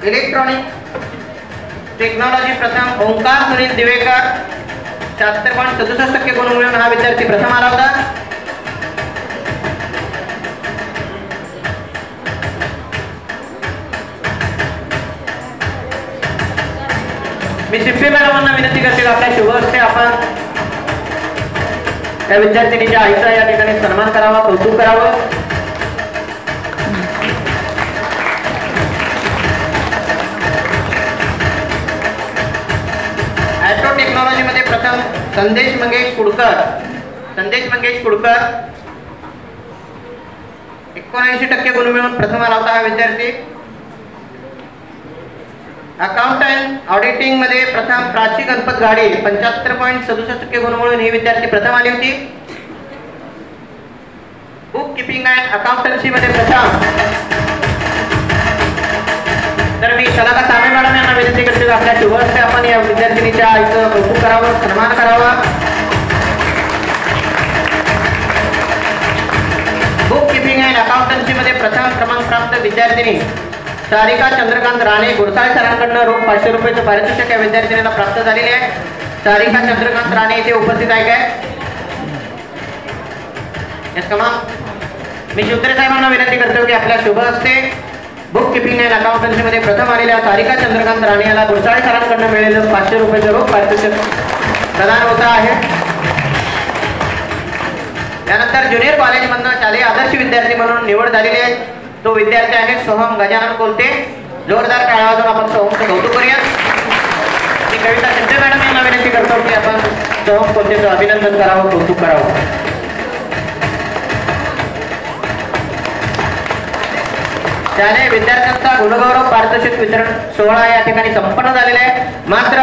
इलेक्ट्रॉनिक टेक्नॉलॉजी प्रथम ओंकार सुनील दिवेकर 76.67% गुण मिळवून हा विद्यार्थी प्रथम आला होता. मी शिप्पी मॅडमांना विनंती करते की आपल्या शुभ हस्ते आपण त्या विद्यार्थिनीच्या आईचा या ठिकाणी सन्मान करावा, कौतुक करावं. ॲस्ट्रो टेक्नॉलॉजी मध्ये प्रथम संदेश मंगेश कुडकर. संदेश मंगेश कुडकर 79% गुण मिळवून प्रथम आला होता हा विद्यार्थी. अकाउंटंट ऑडिटिंग मध्ये प्रथम प्राची गणपत गाडे 75.67% गुण मिळवून ही विद्यार्थी प्रथम आली होती. बुक किपिंग अँड अकाउंटन्सी मध्ये प्रथम. तर मी शलाका तांबे मॅडम यांना विनंती करते की आपल्या शुभ हस्ते आपण या विद्यार्थिनीच्या आईचं कौतुक करावं, सन्मान करावा. बुक किपिंग अँड अकाउंटन्सी मध्ये प्रथम क्रमांक प्राप्त विद्यार्थिनी सारिका चंद्रकांत राणे. गुरसाळे सरांकडून ₹500 पारितोषिक या विद्यार्थिनीला प्राप्त झालेले आहे. सारिका चंद्रकांत राणे इथे उपस्थित आहे काय? मी शिवतरे साहेबांना विनंती करतो की आपल्या शुभ हस्ते बुक किपिंग अँड अकाउंटन्सी मध्ये प्रथम आलेल्या सारिका चंद्रकांत राणे याला गुरसाळे सरांकडून मिळालेलं ₹500 रोख पारितोषिक प्रदान होत आहे. त्यानंतर ज्युनियर कॉलेजमधून शालेय आदर्श विद्यार्थी म्हणून निवड झालेली आहे. तो विद्यार्थी आहे सोहम गजानन कोलते. जोरदार टाळ्या वाजवून आपण सोहमचं कौतुक करूया. मी कविता शिंदे मॅडम यांना विनंती करतो की आपण सोहम कोलतेचं अभिनंदन करावं, कौतुक करावं. शालेय विद्यार्थ्यांचा गुणगौरव पारितोषिक वितरण सोहळा या ठिकाणी संपन्न झालेला आहे. मात्र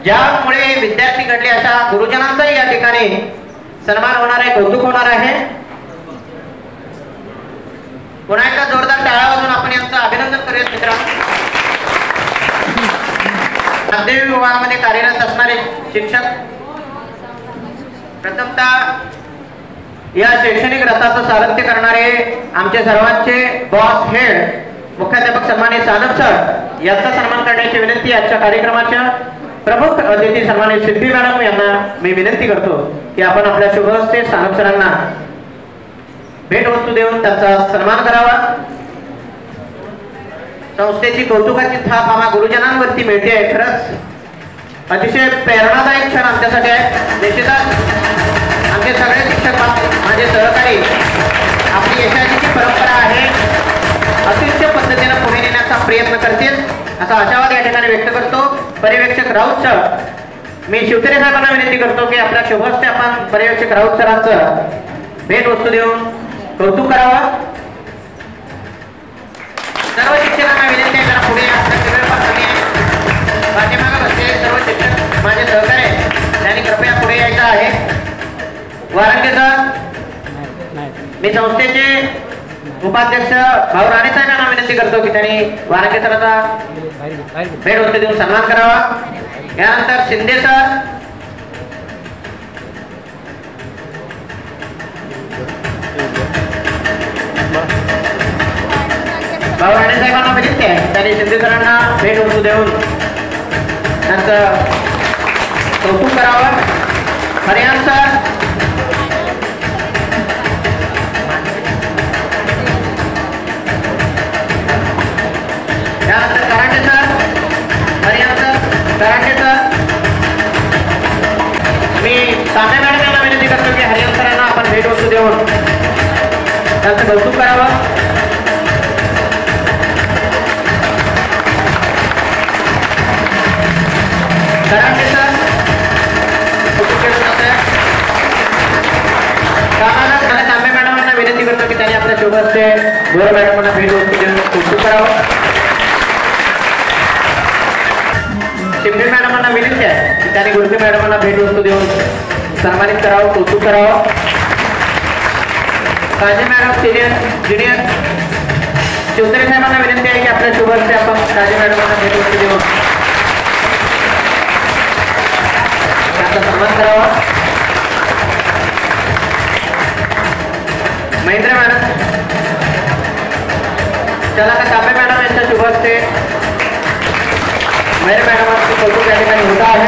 ज्यामुळे विद्यार्थी घडले अशा गुरुजनांचाही या ठिकाणी सन्मान होणार आहे, कौतुक होणार आहे. पुन्हा एकदा जोरदार टाळ्या वाजवून आपण यांचं अभिनंदन करूया मित्रांनो. नागदेवी विभागामध्ये कार्यरत असणारे शिक्षक प्रथमतः या शैक्षणिक रथाचं सारथ्य करणारे आमचे सर्वांचे बॉस हेड मुख्याध्यापक सन्मानित सानप सर यांचा सन्मान करण्याची विनंती. आजच्या कार्यक्रमाच्या प्रमुख अतिथी सन्मानित सिद्धी मॅडम यांना मी विनंती करतो की आपण आपल्या शुभ हस्ते सानप सरांना भेटवस्तू देऊन त्यांचा सन्मान करावा. संस्थेची कौतुकाची थाप आम्हा गुरुजनांवरती मिळते आहे. खरंच अतिशय प्रेरणादायक क्षण आमच्यासाठी आहे. निश्चितच आमचे सगळे शिक्षक माझे सहकारी आपली यशाची परंपरा आहे अतिशय पद्धतीने पुढे नेण्याचा प्रयत्न करतील असा आशावाद या ठिकाणी व्यक्त करतो. पर्यवेक्षक राऊत सर, मी शिवतरे साहेबांना विनंती करतो की आपल्या शुभहस्ते आपण पर्यवेक्षक राऊत सरांचं भेट वस्तू देऊन कौतुक करावं. सर्व शिक्षकांना विनंती आहे जरा पुढे पाठीमागे बसले सर्व शिक्षक माझे सहकारी त्यांनी कृपया पुढे यायचं आहे. वारंगे सर, मी संस्थेचे उपाध्यक्ष भाऊ राणे साहेबांना विनंती करतो की त्यांनी वारंगे सरांचा भेट वस्तू देऊन सन्मान करावा. यानंतर शिंदे सर, भाऊ राणे साहेबांना विनंती आहे त्यांनी शिंदे सरांना भेट वस्तू देऊन त्यांचं कौतुक करावं. हरियाण सर, त्यानंतर Karate sir, Hariyan sir, Karate sir. मी तांबे मॅडम यांना विनंती करतो की हरियाण सरांना आपण भेट वस्तू देऊन त्यांचं कौतुक करावं. कराटे सर तांबे मॅडमांना विनंती करतो की त्यांनी आपल्या शुभ हस्ते गोर मॅडमांना भेट वस्तू देऊन कौतुक करावं. शिंदे मॅडमांना विनंती आहे की त्यांनी गुडके मॅडमांना भेट वस्तू देऊन सन्मानित करावं, कौतुक करावं. Kalje madam senior junior Shivtare साहेबांना विनंती आहे की आपल्या शुभ हस्ते आपण काळजे मॅडमांना भेट वस्तू देऊन त्यांचा सन्मान करावा. महेंद्र मॅडम, चला का तांबे मॅडम यांच्या शुभ हस्ते मेरे मॅडमांचं कौतुक या ठिकाणी होत आहे.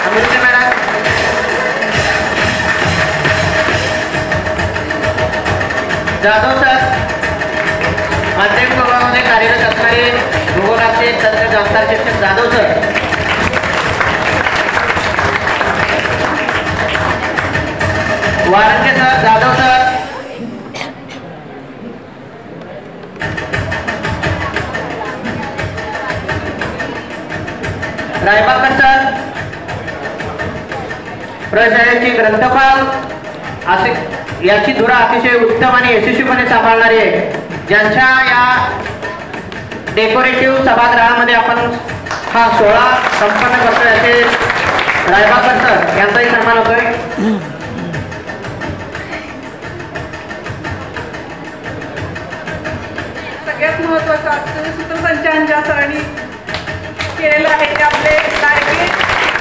अमृत मॅडम, जाधव सर, माध्यमिक विभागामध्ये कार्यरत असणारे भूगोलाचे तज्ञ जाणकार शिक्षक Jadhav sir. Warange sir, Jadhav sir, Raibakar sir, प्रशाळेची ग्रंथपाल असे याची धुरा अतिशय उत्तम आणि यशस्वीपणे सांभाळणारे ज्यांच्या या डेकोरेटिव्ह सभागृहामध्ये आपण हा सोहळा संपन्न करतोय असे रायबाकर सर यांचाही सन्मान होतोय. सगळ्यात महत्वाचं आजचं सूत्रसंचालन ज्या सरांनी केलेलं आहे ते आपले लाडके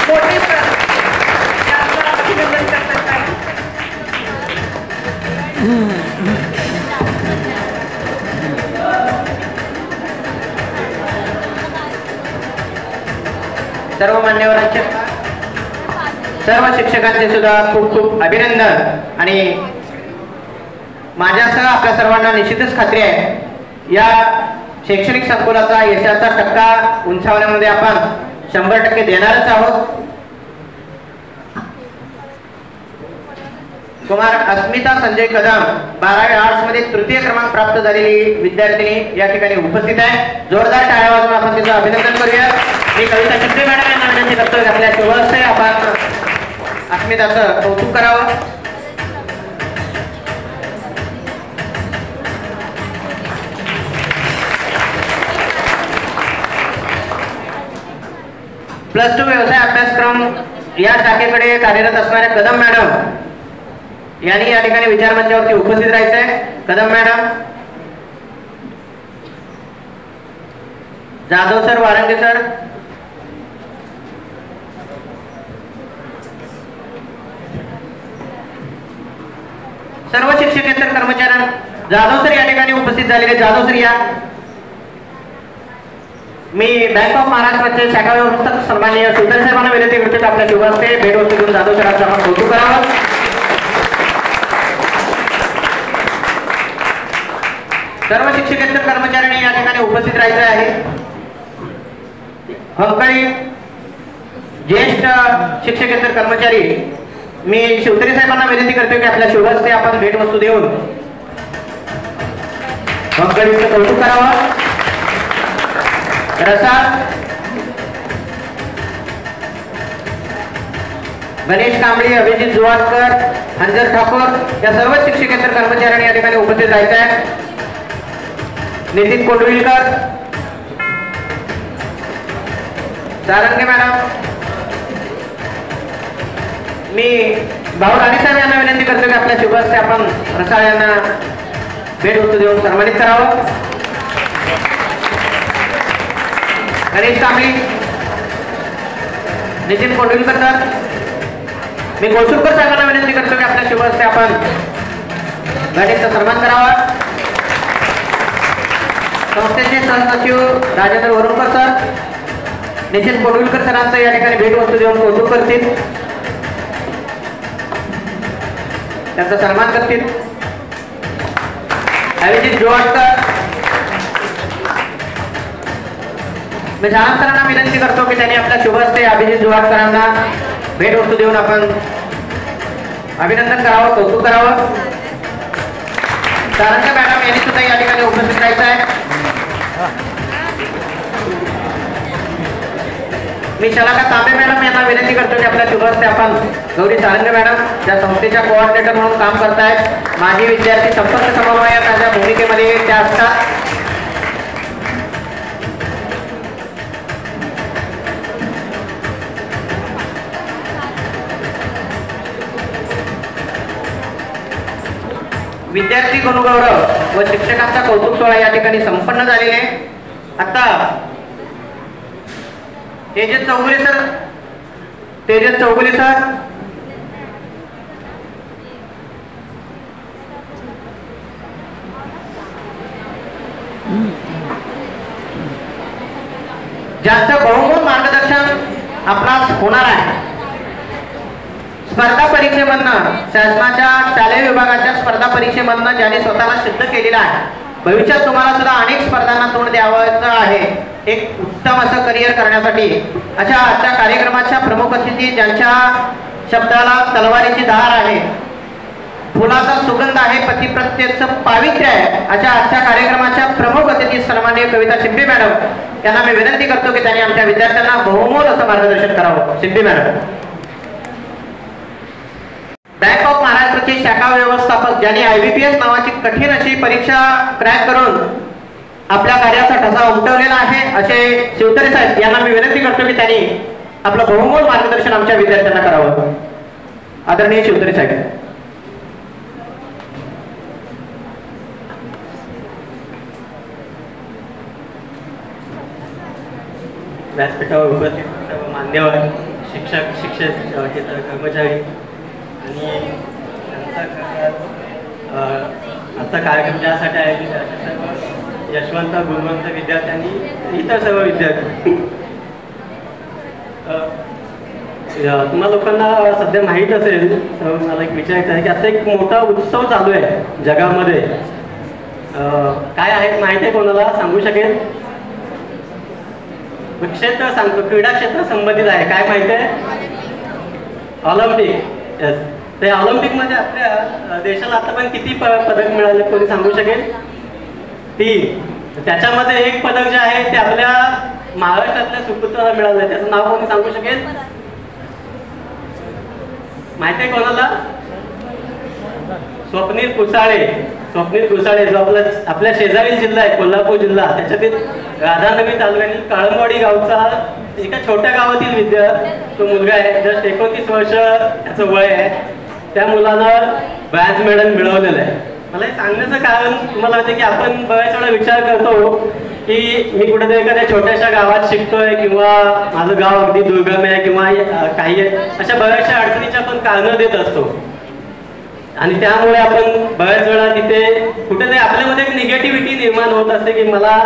मोठे सर यांचं अभिनंदन करतात आहे. सर्व मान्यवरांचे सर्व शिक्षकांचे सुद्धा खूप खूप अभिनंदन. आणि माझ्यासह आपल्या सर्वांना निश्चितच खात्री आहे या शैक्षणिक संकुलाचा यशाचा टक्का उंचावण्यामध्ये आपण 100% देणारच आहोत. कुमार अस्मिता संजय कदम 12वी आर्ट्स मध्ये तृतीय क्रमांक प्राप्त झालेली विद्यार्थिनी या ठिकाणी उपस्थित आहे. जोरदार टाळ्या वाजवून आपण तिचं अभिनंदन करूया. मी कविता शिंदे मॅडम यांना विनंती करतो की आपल्या शुभ हस्ते आपण अस्मिताचं कौतुक करावं. +2 व्यवसाय अभ्यासक्रम या शाखेकडे कार्यरत असणाऱ्या कदम मॅडम यांनी या ठिकाणी विचार मंचावरती उपस्थित राहायचंय. Kadam madam, Jadhav sir, Warange sir, सर्व शिक्षकेतर कर्मचाऱ्यांना जाधव सर या ठिकाणी उपस्थित झालेले. जाधव सर या. मी बँक ऑफ महाराष्ट्राचे शाखा व्यवस्थापक सन्माननीय सुंदर साहेबांना विनंती करतो की आपल्या शुभ हस्ते भेट वस्तू देऊन जाधव सरांचं आपण कौतुक करावं. सर्व शिक्षकेतर कर्मचाऱ्यांनी या ठिकाणी उपस्थित राहायचं आहे. हंकळी ज्येष्ठ शिक्षकेतर कर्मचारी, मी शिवतरे साहेबांना विनंती करतो की आपल्या शुभ हस्ते आपण भेटवस्तू देऊन हंकळीचं कौतुक करावं. रसाळ, गणेश कांबळे, अभिजित जुवाडकर, हंजर ठाकूर या सर्व शिक्षकेतर कर्मचाऱ्यांनी या ठिकाणी उपस्थित राहायचं आहे. नितीन कोंडविलकर, सारंगे मॅडम, मी भाऊ राणी साहेब यांना विनंती करतो की आपल्या शुभ हस्ते आपण रसाळ यांना भेटवस्तू देऊन सन्मानित करावं. गणेश कांबळे, नितीन कोंडविलकर सर, मी गोळसुरकर साहेबांना विनंती करतो की आपल्या शुभ हस्ते आपण गणेशचा सन्मान करावा. संस्थेचे सहसचिव राजेंद्र वरुणकर सर नितीन कोंडविलकर सरांचं या ठिकाणी भेटवस्तू देऊन कौतुक करतील, त्यांचा सन्मान करतील. अभिजित जुवाडकर, मी झांग सरांना विनंती करतो की त्यांनी आपल्या शुभ हस्ते अभिजित जुवाडकरांना भेटवस्तू देऊन आपण अभिनंदन करावं, कौतुक करावं. सारंगे मॅडम यांनी सुद्धा या ठिकाणी उपस्थित राहायचं आहे. मी शलाका तांबे मॅडम यांना विनंती करतो की आपल्या शुभ हस्ते आपण गौरी सारंगे मॅडम ज्या संस्थेच्या कोऑर्डिनेटर म्हणून काम करतायत, माजी विद्यार्थी संपर्क समन्वयाच्या भूमिकेमध्ये त्या असतात. विद्यार्थी गुणगौरव व शिक्षकांचा कौतुक सोहळा या ठिकाणी संपन्न झालेले. आता तेजस चौगुले सर, तेजस चौगुले सर, ज्यांचं बहुमोल मार्गदर्शन आपणास होणार आहे. स्पर्धा परीक्षेमधनं, शासनाच्या शालेय विभागाच्या स्पर्धा परीक्षेमधनं ज्याने स्वतःला सिद्ध केलेला आहे, भविष्यात तुम्हाला सुद्धा अनेक स्पर्धांना तोंड द्यावायचं आहे एक उत्तम असं करिअर करण्यासाठी. अशा आजच्या कार्यक्रमाच्या प्रमुख अतिथी, ज्यांच्या शब्दाला तलवारीची धार आहे, फुलाचा सुगंध आहे, पतिप्रत्येचं पावित्र्य आहे, अशा आजच्या कार्यक्रमाच्या प्रमुख अतिथी सन्माननीय कविता शिंपे मॅडम यांना मी विनंती करतो की त्यांनी आमच्या विद्यार्थ्यांना बहुमोल असं मार्गदर्शन करावं. शिंपे मॅडम. बँक ऑफ महाराष्ट्राचे शाखा व्यवस्थापक, ज्यांनी IBPS नावाची कठीण अशी परीक्षा क्रॅक करून आपल्या कार्याचा ठसा उमटवलेला आहे, असे शिवतरे साहेब यांना मी विनंती करतो की त्यांनी आपलं बहुमोल मार्गदर्शन आमच्या विद्यार्थ्यांना करावं. आदरणीय शिवतरे साहेब. व्यासपीठावर उपस्थित सर्व मान्यवर शिक्षक, शिक्षक कर्मचारी आणि आजचा कार्यक्रम ज्यासाठी आयोजित आहे सर्व यशवंत, गुणवंत विद्यार्थ्यांनी, इतर सर्व विद्यार्थी. तुम्हा लोकांना सध्या माहीत असेल, मला एक विचारायचं आहे की आता एक मोठा उत्सव चालू आहे जगामध्ये. काय आहे माहिती आहे कोणाला? सांगू शकेल? क्षेत्र सांगतो, क्रीडा क्षेत्र संबंधित आहे. काय माहिती आहे? ऑलिम्पिक. यस. ते ऑलिम्पिकमध्ये आपल्या देशाला आतापर्यंत किती पदक मिळाले कोणी सांगू शकेल? 3. त्याच्यामध्ये एक पदक जे आहे ते आपल्या महाराष्ट्रातल्या सुपुत्राला मिळालं. त्याचं नाव कोणी सांगू शकेल? माहिती आहे कोणाला? स्वप्नील कुसाळे. स्वप्नील कुसाळे जो आपल्या शेजारील जिल्हा आहे कोल्हापूर जिल्हा, त्याच्यातील राधानगरी तालुक्यातील काळंबवाडी गावचा एका छोट्या गावातील तो मुलगा आहे. जस्ट 29 वर्ष त्याचं वय आहे. त्या मुलानं ब्रँच मेडल मिळवलेलं आहे. मला हे सांगण्याचं कारण तुम्हाला माहिती आहे की आपण बऱ्याच वेळा विचार करतो की मी कुठेतरी एखाद्या छोट्याशा गावात शिकतोय किंवा माझं गाव अगदी दुर्गम आहे किंवा काही अशा बऱ्याचशा अडचणीच्या आपण कारणं देत असतो आणि त्यामुळे आपण बऱ्याच वेळा तिथे कुठेतरी आपल्यामध्ये एक निगेटिव्हिटी निर्माण होत असते की मला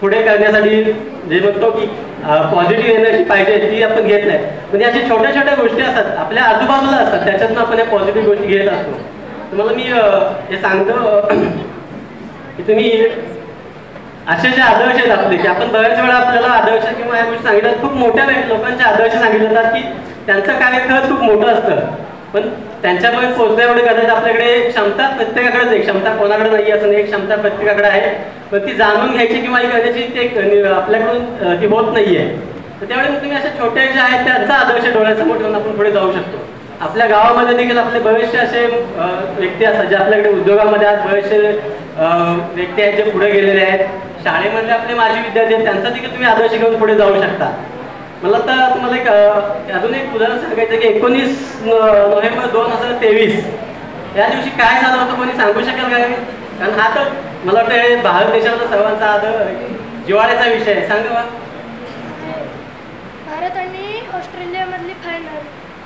पुढे करण्यासाठी जे म्हणतो की पॉझिटिव्ह एनर्जी पाहिजे ती आपण घेत नाही. म्हणजे अशा छोट्या छोट्या गोष्टी असतात आपल्या आजूबाजूला असतात, त्याच्यातून आपण या पॉझिटिव्ह गोष्टी घेत असतो. तुम्हाला मी हे सांगतो की तुम्ही असे जे आदर्श आहेत आपले, की आपण बऱ्याच वेळा आपल्याला आदर्श किंवा ह्या गोष्टी सांगितल्यात, खूप मोठ्या लोकांचे आदर्श सांगितले जातात की त्यांचं कार्य खरंच खूप मोठं असतं, पण त्यांच्यापर्यंत पोहोचण्या एवढे कदाचित आपल्याकडे क्षमता प्रत्येकाकडेच आहे. क्षमता कोणाकडे नाही असं नाही, क्षमता प्रत्येकाकडे आहे, पण ती जाणून घ्यायची किंवा करण्याची ते आपल्याकडून ती होत नाहीये. तर त्यावेळी तुम्ही अशा छोट्या जे आहेत त्यांचा आदर्श डोळ्यासमोर ठेवून आपण पुढे जाऊ शकतो. आपल्या गावामध्ये देखील आपले बरेचसे असे व्यक्ती असतात जे आपल्याकडे उद्योगामध्ये आज बरेचसे व्यक्ती आहेत जे पुढे गेलेले आहेत. शाळेमधले आपले माजी विद्यार्थी आहेत, त्यांचा देखील तुम्ही आदर्श घेऊन पुढे जाऊ शकता. मला तर तुम्हाला एक अजून एक उदाहरण सांगायचं की 19 नोव्हेंबर 2023 या दिवशी काय झालं होतं कोणी सांगू शकेल काय? कारण हा तर मला वाटतं भारत देशाचा सर्वांचा जिव्हाळ्याचा विषय आहे. सांगा बा. भारत आणि ऑस्ट्रेलियामधली फायनल.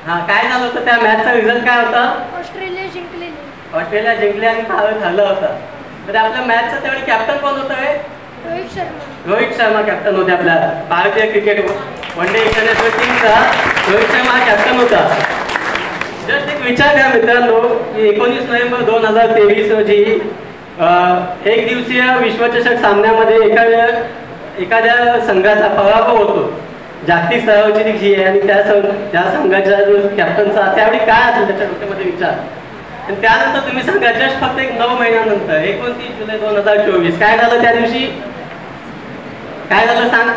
हा, काय झालं होतं त्या मॅचचा रिझल्ट काय होता? ऑस्ट्रेलिया जिंकलेली. ऑस्ट्रेलिया जिंकली आणि भारत हरला होता. तर आपल्या मॅचचा त्यावेळी कॅप्टन कोण होतं? रोहित शर्मा. रोहित शर्मा कॅप्टन होते आपल्या भारतीय क्रिकेट वन डे इंटरनॅशनल टीमचा. रोहित शर्मा हा कॅप्टन होता. जस्ट एक विचार करा मित्रांनो की 19 नोव्हेंबर 2023 रोजी एक दिवसीय विश्वचषक सामन्यामध्ये एखाद्या संघाचा पराभव होतो, जागतिक स्तरावरची जी आहे, आणि त्या संघाच्या जो कॅप्टनचा त्यावेळी काय असेल त्याच्या डोक्यामध्ये विचार. आणि त्यानंतर तुम्ही सांगा जस्ट फक्त एक 9 महिन्यानंतर 29 जुलै 2024 काय झालं त्या दिवशी? काय झालं सांग?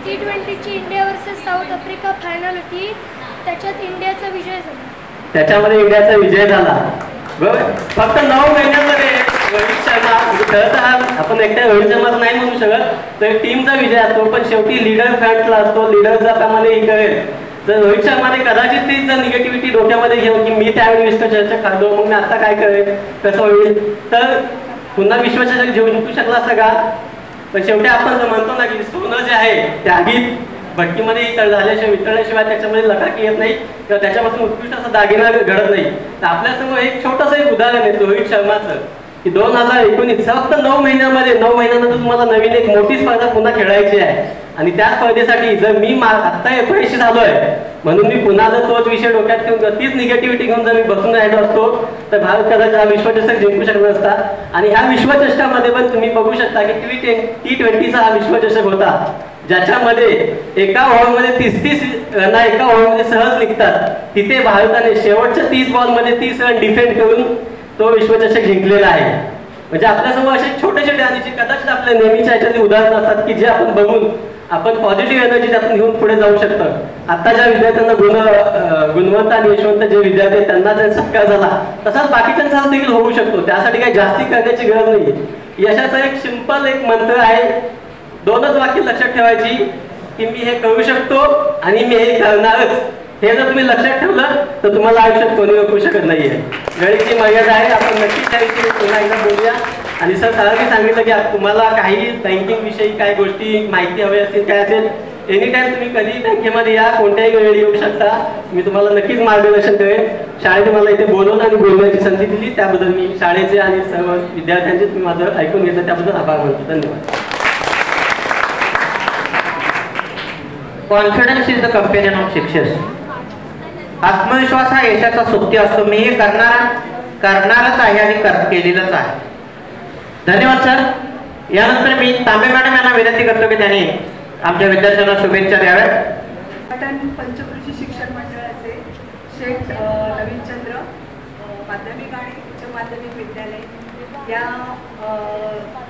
T20ची India versus South Africa final होती, त्याच्यात इंडियाचा विजय झाला. त्याच्यामध्ये इंडियाचा विजय झाला. बरोबर. फक्त 9 महिन्यामध्ये रोहित शर्मा, खरं तर आपण एकट्या रोहित शर्माच नाही म्हणू शकत, तर टीमचा विजय असतो, पण शेवटी लीडर फ्रंटला असतो. लीडर जर प्रमाणे हे करेल, जर रोहित शर्माने कदाचित ती जर निगेटिव्हिटी डोक्यामध्ये घेऊन की मी त्यावेळी विश्वचषक काढलो, मग मी आता काय करेल, कसं होईल, तर पुन्हा विश्वचषक जिंकू शकला असता का? पण शेवटी आपण जर म्हणतो ना की सोनं जे आहे त्या आगीत भट्टीमध्ये झाल्याशिवाय वितळल्याशिवाय त्याच्यामध्ये लकाकी येत नाही किंवा त्याच्यापासून उत्कृष्ट असा दागिना घडत नाही. तर आपल्यासमोर एक छोटंसं एक उदाहरण आहे रोहित शर्माचं की 2019 फक्त 9 महिन्यानंतर तुम्हाला नवीन एक मोठी स्पर्धा पुन्हा खेळायची आहे, आणि त्या स्पर्धेसाठी जर मी आत्ता अपयशी झालोय म्हणून मी पुन्हा जर तोच विषय डोक्यात घेऊन तीच निगेटिव्हिटी घेऊन जर मी बसून राहिलो असतो तर भारत कदाचित हा विश्वचषक जिंकू शकला नसता. आणि ह्या विश्वचषकामध्ये पण तुम्ही बघू शकता की T20चा हा विश्वचषक होता, ज्याच्यामध्ये एका ओव्हरमध्ये 30 रन एका ओव्हरमध्ये सहज निघतात. तिथे भारताने शेवटच्या 30 बॉलमध्ये 30 रन डिफेंड करून तो विश्वचषक जिंकलेला आहे. म्हणजे आपल्यासमोर असे छोटे छोटे आणि जे कदाचित आपल्या नेहमीच्या ह्याच्यातली उदाहरणं असतात की जे आपण बघून आपण पॉझिटिव्ह एनर्जी त्यातून घेऊन पुढे जाऊ शकतो. आता ज्या विद्यार्थ्यांना गुणवंत आणि यशवंत जे विद्यार्थी आहेत त्यांना जर सत्कार झाला तसाच बाकीच्यांचा देखील होऊ शकतो. त्यासाठी काही जास्ती करण्याची गरज नाही. यशाचा एक सिंपल एक मंत्र आहे, 2च वाक्य लक्षात ठेवायची की मी हे करू शकतो आणि मी हे करणारच. हे जर तुम्ही लक्षात ठेवलं तर तुम्हाला आयुष्यात कोणी रोखू शकत नाहीये. वेळेची मर्यादा आहे, आपण नक्कीच त्याविषयी पुन्हा एकदा बोलूया. आणि सरांनी सांगितलं की तुम्हाला काही बँकिंग विषयी काय गोष्टी माहिती हवी असतील काय असेल, एनी टाइम तुम्ही कधी बँकेमध्ये या, कोणत्याही वेळी येऊ शकता. मी तुम्हाला नक्कीच मार्गदर्शन करेन. शाळेने मला इथे बोलवलं आणि बोलण्याची संधी दिली त्याबद्दल मी शाळेचे आणि सर्व विद्यार्थ्यांचे तुम्ही माझं ऐकून घेतलं त्याबद्दल आभार मानतो. धन्यवाद. Confidence is the companion of success. आत्मविश्वास हा यशाचा सोबती असतो. मी हे करणारच आहे आणि केलेलंच आहे. धन्यवाद सर. यानंतर मी तांबे मॅडम यांना विनंती करतो की त्यांनी आमच्या विद्यार्थ्यांना शुभेच्छा द्याव्यात. पंचक्रोशी शिक्षण मंडळाचे शेठ नवीनचंद्र माध्यमिक आणि उच्च माध्यमिक विद्यालय या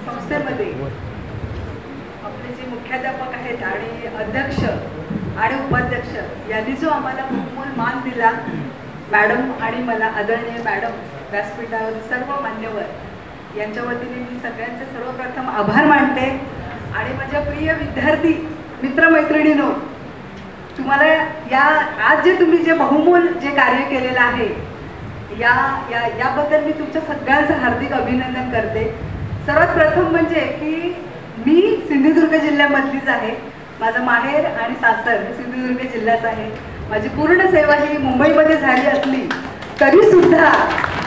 संस्थेमध्ये आपले जे मुख्याध्यापक आहेत आणि अध्यक्ष आणि उपाध्यक्ष यांनी जो आम्हाला बहुमोल मान दिला, मॅडम आणि मला आदरणीय मॅडम, व्यासपीठावर सर्व मान्यवर यांच्या वतीने मी सगळ्यांचे सर्वप्रथम आभार मानते. आणि माझ्या प्रिय विद्यार्थी मित्रमैत्रिणींनो, तुम्हाला आज जे तुम्ही जे बहुमोल जे कार्य केलेलं आहे याबद्दल मी तुमच्या सगळ्यांचं हार्दिक अभिनंदन करते. सर्वात प्रथम म्हणजे की मी सिंधुदुर्ग जिल्ह्यामधलीच आहे. माझं माहेर आणि सासर सिंधुदुर्ग जिल्ह्याचं आहे. माझी पूर्ण सेवा ही मुंबईमध्ये झाली असली तरी सुद्धा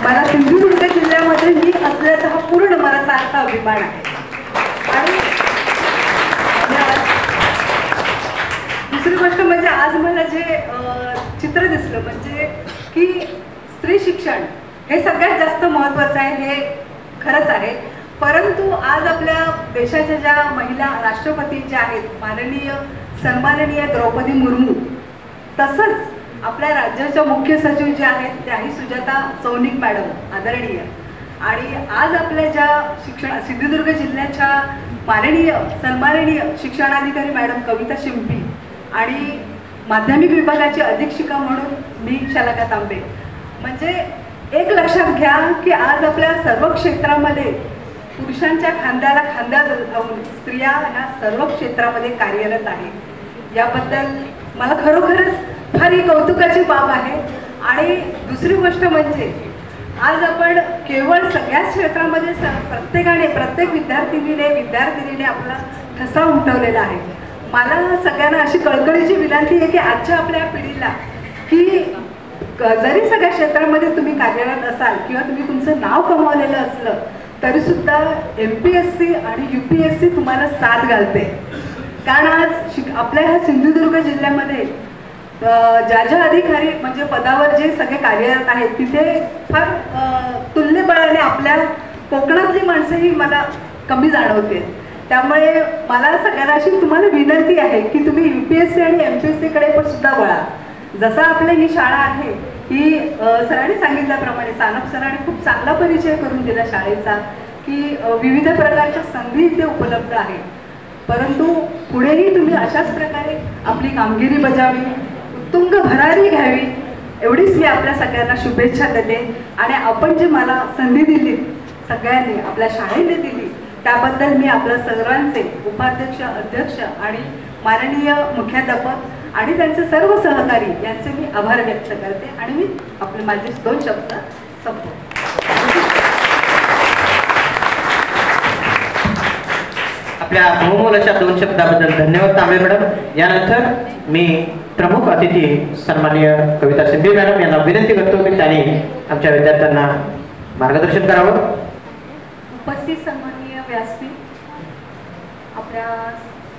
मला सिंधुदुर्ग जिल्ह्यामध्ये मी असल्याचा हा पूर्ण मला सार्थ अभिमान आहे. आणि दुसरी गोष्ट म्हणजे आज मला जे चित्र दिसलं म्हणजे की स्त्री शिक्षण हे सगळ्यात जास्त महत्त्वाचं आहे, हे खरंच आहे. परंतु आज आपल्या देशाच्या ज्या महिला राष्ट्रपती ज्या आहेत, सन्माननीय द्रौपदी मुर्मू, तसंच आपल्या राज्याच्या मुख्य सचिव ज्या आहेत त्याही सुजाता सौनिक मॅडम आदरणीय, आणि आज आपल्या ज्या सिंधुदुर्ग जिल्ह्याच्या सन्माननीय शिक्षणाधिकारी मॅडम कविता शिंपी, आणि माध्यमिक विभागाची अधीक्षिका म्हणून मी शलाका तांबे. म्हणजे एक लक्षात घ्या की आज आपल्या सर्व क्षेत्रामध्ये पुरुषांच्या खांद्याला खांदा लावून स्त्रिया ह्या सर्व क्षेत्रामध्ये कार्यरत आहे. याबद्दल मला खरोखरच फार ही कौतुकाची बाब आहे. आणि दुसरी गोष्ट म्हणजे आज आपण केवळ सगळ्याच क्षेत्रामध्ये प्रत्येक विद्यार्थिनीने आपला ठसा उमटवलेला आहे. मला सगळ्यांना अशी कळकळीची विनंती आहे की आजच्या आपल्या पिढीला की जरी सगळ्या क्षेत्रामध्ये तुम्ही कार्यरत असाल किंवा तुम्ही तुमचं नाव कमावलेलं असलं तरी सुद्धा MPSC आणि UPSC तुम्हाला साथ घालते. कारण आज आपल्या ह्या सिंधुदुर्ग जिल्ह्यामध्ये ज्या अधिकारी म्हणजे पदावर जे सगळे कार्यरत आहेत तिथे फार तुल्यबळाने आपल्या कोकणातली माणसंही मला कमी जाणवते. त्यामुळे मला सगळ्यांना अशी तुम्हाला विनंती आहे की तुम्ही UPSC आणि MPSC कडे पण सुद्धा वळा. जसा आपली ही शाळा आहे ही सरांनी सांगितल्याप्रमाणे सानप सरांनी खूप चांगला परिचय करून दिला शाळेचा की विविध प्रकारच्या संधी इथे उपलब्ध आहेत. परंतु पुढेही तुम्ही अशाच प्रकारे आपली कामगिरी बजावी, उत्तुंग भरारी घ्यावी एवढीच मी आपल्या सगळ्यांना शुभेच्छा देते. आणि आपण जे मला संधी दिली सगळ्यांनी आपल्या शाळेने दिली त्याबद्दल मी आपल्या सर्वांचे उपाध्यक्ष, अध्यक्ष आणि माननीय मुख्याध्यापक आणि त्यांचे सर्व सहकारी यांचे मी आभार व्यक्त करते. आणि मी माझे 2 शब्द संपवते. आपल्या बहुमोल अशा 2 शब्दाबद्दल धन्यवाद तांबे मॅडम. यानंतर मी प्रमुख अतिथी सन्माननीय कविता शिंपी मॅडम यांना विनंती करतो की त्यांनी आमच्या विद्यार्थ्यांना मार्गदर्शन करावं. उपस्थित सन्माननीय व्यासपीठ, आपल्या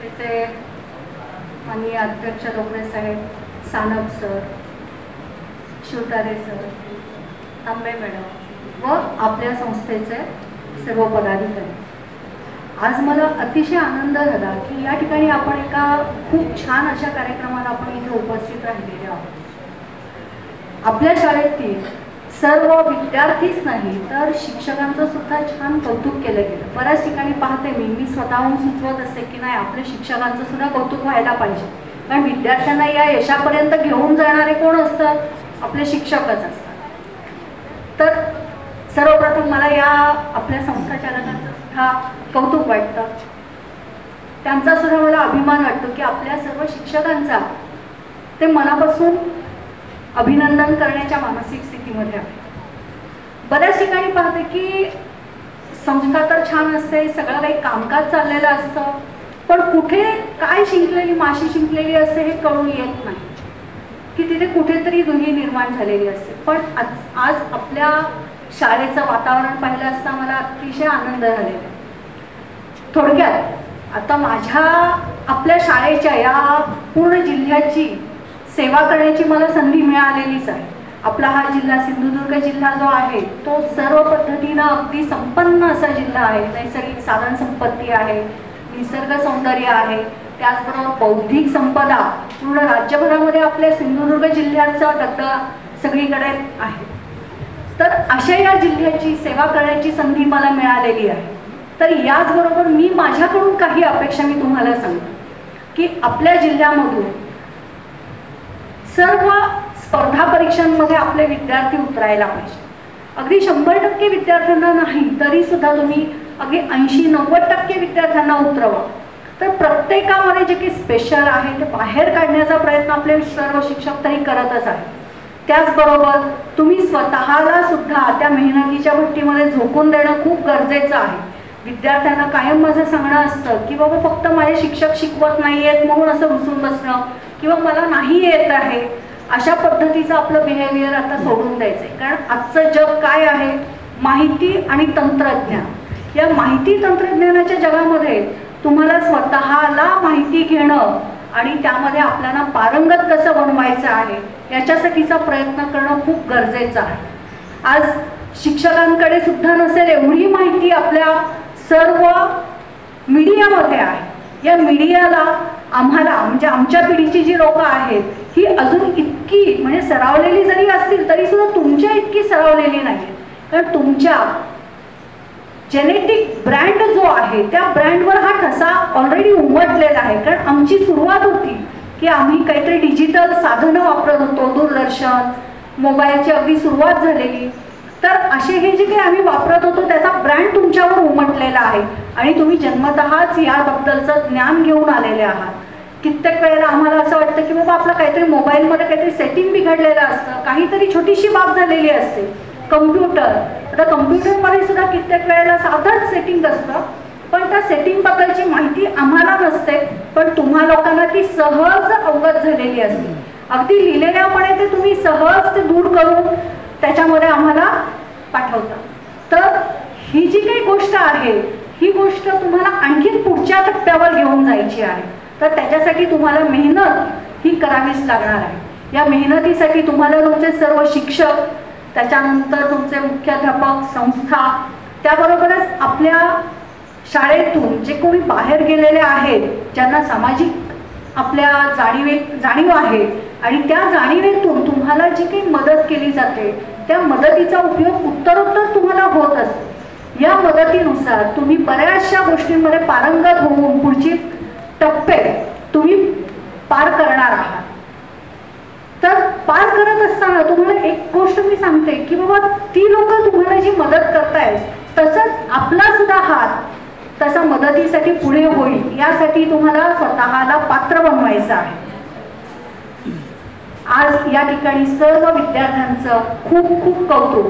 तिथे माननीय अध्यक्ष डोकरे साहेब, सानप सर, शिवतारे सर, तांबे मॅडम व आपल्या संस्थेचे सर्व पदाधिकारी, आज मला अतिशय आनंद झाला की या ठिकाणी आपण एका खूप छान अशा कार्यक्रमाला आपण इथे उपस्थित राहिलेले आहोत. आपल्या शाळेतील सर्व विद्यार्थीच नाही तर शिक्षकांचं सुद्धा छान कौतुक केलं गेलं. बऱ्याच ठिकाणी पाहते मी स्वतःहून सुचवत असते की नाही आपल्या शिक्षकांचं सुद्धा कौतुक व्हायला पाहिजे. कारण विद्यार्थ्यांना या यशापर्यंत घेऊन जाणारे कोण असतात? आपले शिक्षकच असतात. तर सर्वप्रथम मला या आपल्या संस्थाचालकांचं सुद्धा कौतुक वाटतं. त्यांचा सुद्धा मला अभिमान वाटतो की आपल्या सर्व शिक्षकांचा ते मनापासून अभिनंदन करण्याच्या मानसिक स्थितीमध्ये आहे. बऱ्याच ठिकाणी पाहते की संस्था तर छान असते, सगळं काही कामकाज चाललेलं असतं, पण कुठे काय शिंकलेली माशी शिंकलेली असते हे कळून येत नाही की तिथे कुठेतरी दुही निर्माण झालेली असते. पण आज आपल्या शाळेचं वातावरण पाहिलं असता मला अतिशय आनंद झालेला आहे. थोडक्यात आता आपल्या शाळेच्या या पूर्ण जिल्ह्याची सेवा करण्याची मला संधी मिळालेलीच आहे. आपला हा जिल्हा सिंधुदुर्ग जिल्हा जो आहे तो सर्व पद्धतीनं अगदी संपन्न असा जिल्हा आहे. नैसर्गिक साधन संपत्ती आहे, निसर्ग सौंदर्य आहे, त्याचबरोबर बौद्धिक संपदा पूर्ण राज्यभरामध्ये आपल्या सिंधुदुर्ग जिल्ह्याचा दर्जा सगळीकडे आहे. तर अशा या जिल्ह्याची सेवा करण्याची संधी मला मिळालेली आहे. तर याचबरोबर मी माझ्याकडून काही अपेक्षा मी तुम्हाला सांगतो की आपल्या जिल्ह्यामधून सर्व स्पर्धा परीक्षांमध्ये आपले विद्यार्थी उतरायला पाहिजे. अगदी 100% विद्यार्थ्यांना नाही तरी सुद्धा तुम्ही अगदी 80-90% विद्यार्थ्यांना उतरवा. तर प्रत्येकामध्ये जे काही स्पेशल आहे ते बाहेर काढण्याचा प्रयत्न आपले सर्व शिक्षक तरी करतच आहेत. त्याचबरोबर तुम्ही स्वतःला सुद्धा त्या मेहनतीच्या भट्टीमध्ये झोकून देणं खूप गरजेचं आहे. विद्यार्थ्यांना कायम माझं सांगणं असतं की बाबा फक्त माझे शिक्षक शिकवत नाही आहेत म्हणून असं रुसून बसणं किंवा मला नाही येत आहे अशा पद्धतीचं आपलं बिहेवियर आता सोडून द्यायचं आहे. कारण आजचं जग काय आहे? माहिती आणि तंत्रज्ञान. या माहिती तंत्रज्ञानाच्या जगामध्ये तुम्हाला स्वतःला माहिती घेणं आणि त्यामध्ये आपल्याला पारंगत कसं बनवायचं आहे याच्यासाठीचा प्रयत्न करणं खूप गरजेचं आहे. आज शिक्षकांकडे सुद्धा नसेल एवढी माहिती आपल्या सर्व मीडियामध्ये आहे. या मीडियाला आम्हाला म्हणजे आमच्या पिढीची जी लोक आहेत ही अजून इतकी म्हणजे सरावलेली जरी असतील तरी सुद्धा तुमच्या इतकी सरावलेली नाही. कारण तुमच्या जेनेटिक ब्रँड जो आहे त्या ब्रँडवर हा ठसा ऑलरेडी उमटलेला आहे. कारण आमची सुरुवात होती की आम्ही काहीतरी डिजिटल साधनं वापरत होतो, दूरदर्शन, मोबाईलची अगदी सुरुवात झालेली. तर असे हे जे काही आम्ही वापरत होतो त्याचा ब्रँड तुमच्यावर उमटलेला आहे आणि तुम्ही जन्मतःच याबद्दलचं ज्ञान घेऊन आलेले आहात. कित्येक वेळेला आम्हाला असं वाटतं की बाबा आपलं काहीतरी मोबाईलमध्ये काहीतरी सेटिंग बिघडलेलं असतं, काहीतरी छोटीशी बाब झालेली असते. कम्प्युटर, आता कम्प्युटरमध्ये सुद्धा कित्येक वेळेला साधंच सेटिंग असतं, पण त्या सेटिंगबद्दलची माहिती आम्हाला नसते, पण तुम्हा लोकांना ती सहज अवगत झालेली असते. अगदी लिहिलेल्यापणे ते तुम्ही सहज ते दूर करून त्याच्यामध्ये आम्हाला पाठवता. तर ही जी काही गोष्ट आहे ही गोष्ट तुम्हाला आणखीन पुढच्या टप्प्यावर घेऊन जायची आहे. तर त्याच्यासाठी तुम्हाला मेहनत ही करावीच लागणार आहे. या मेहनतीसाठी तुम्हाला तुमचे सर्व शिक्षक, त्याच्यानंतर तुमचे मुख्याध्यापक, संस्था, त्याबरोबरच आपल्या शाळेतून जे कोणी बाहेर गेलेले आहेत, ज्यांना सामाजिक आपल्या जाणीव आहे आणि त्या जाणीवेतून तुम्हाला जी काही मदत केली जाते त्या मदतीचा उपयोग उत्तरोत्तर तुम्हाला होत असतो. या मदतीनुसार तुम्ही बऱ्याचशा गोष्टींमध्ये पारंगत होऊन पुढची टप्पे तुम्ही पार करणार आहात. तर पार करत असताना तुम्हाला एक गोष्ट मी सांगते की बाबा ती लोक तुम्हाला जी मदत करतायत तसंच आपला सुद्धा हात तसा मदतीसाठी पुढे होईल यासाठी तुम्हाला स्वतःला पात्र बनवायचं आहे. आज या ठिकाणी सर्व विद्यार्थ्यांचं खूप खूप कौतुक.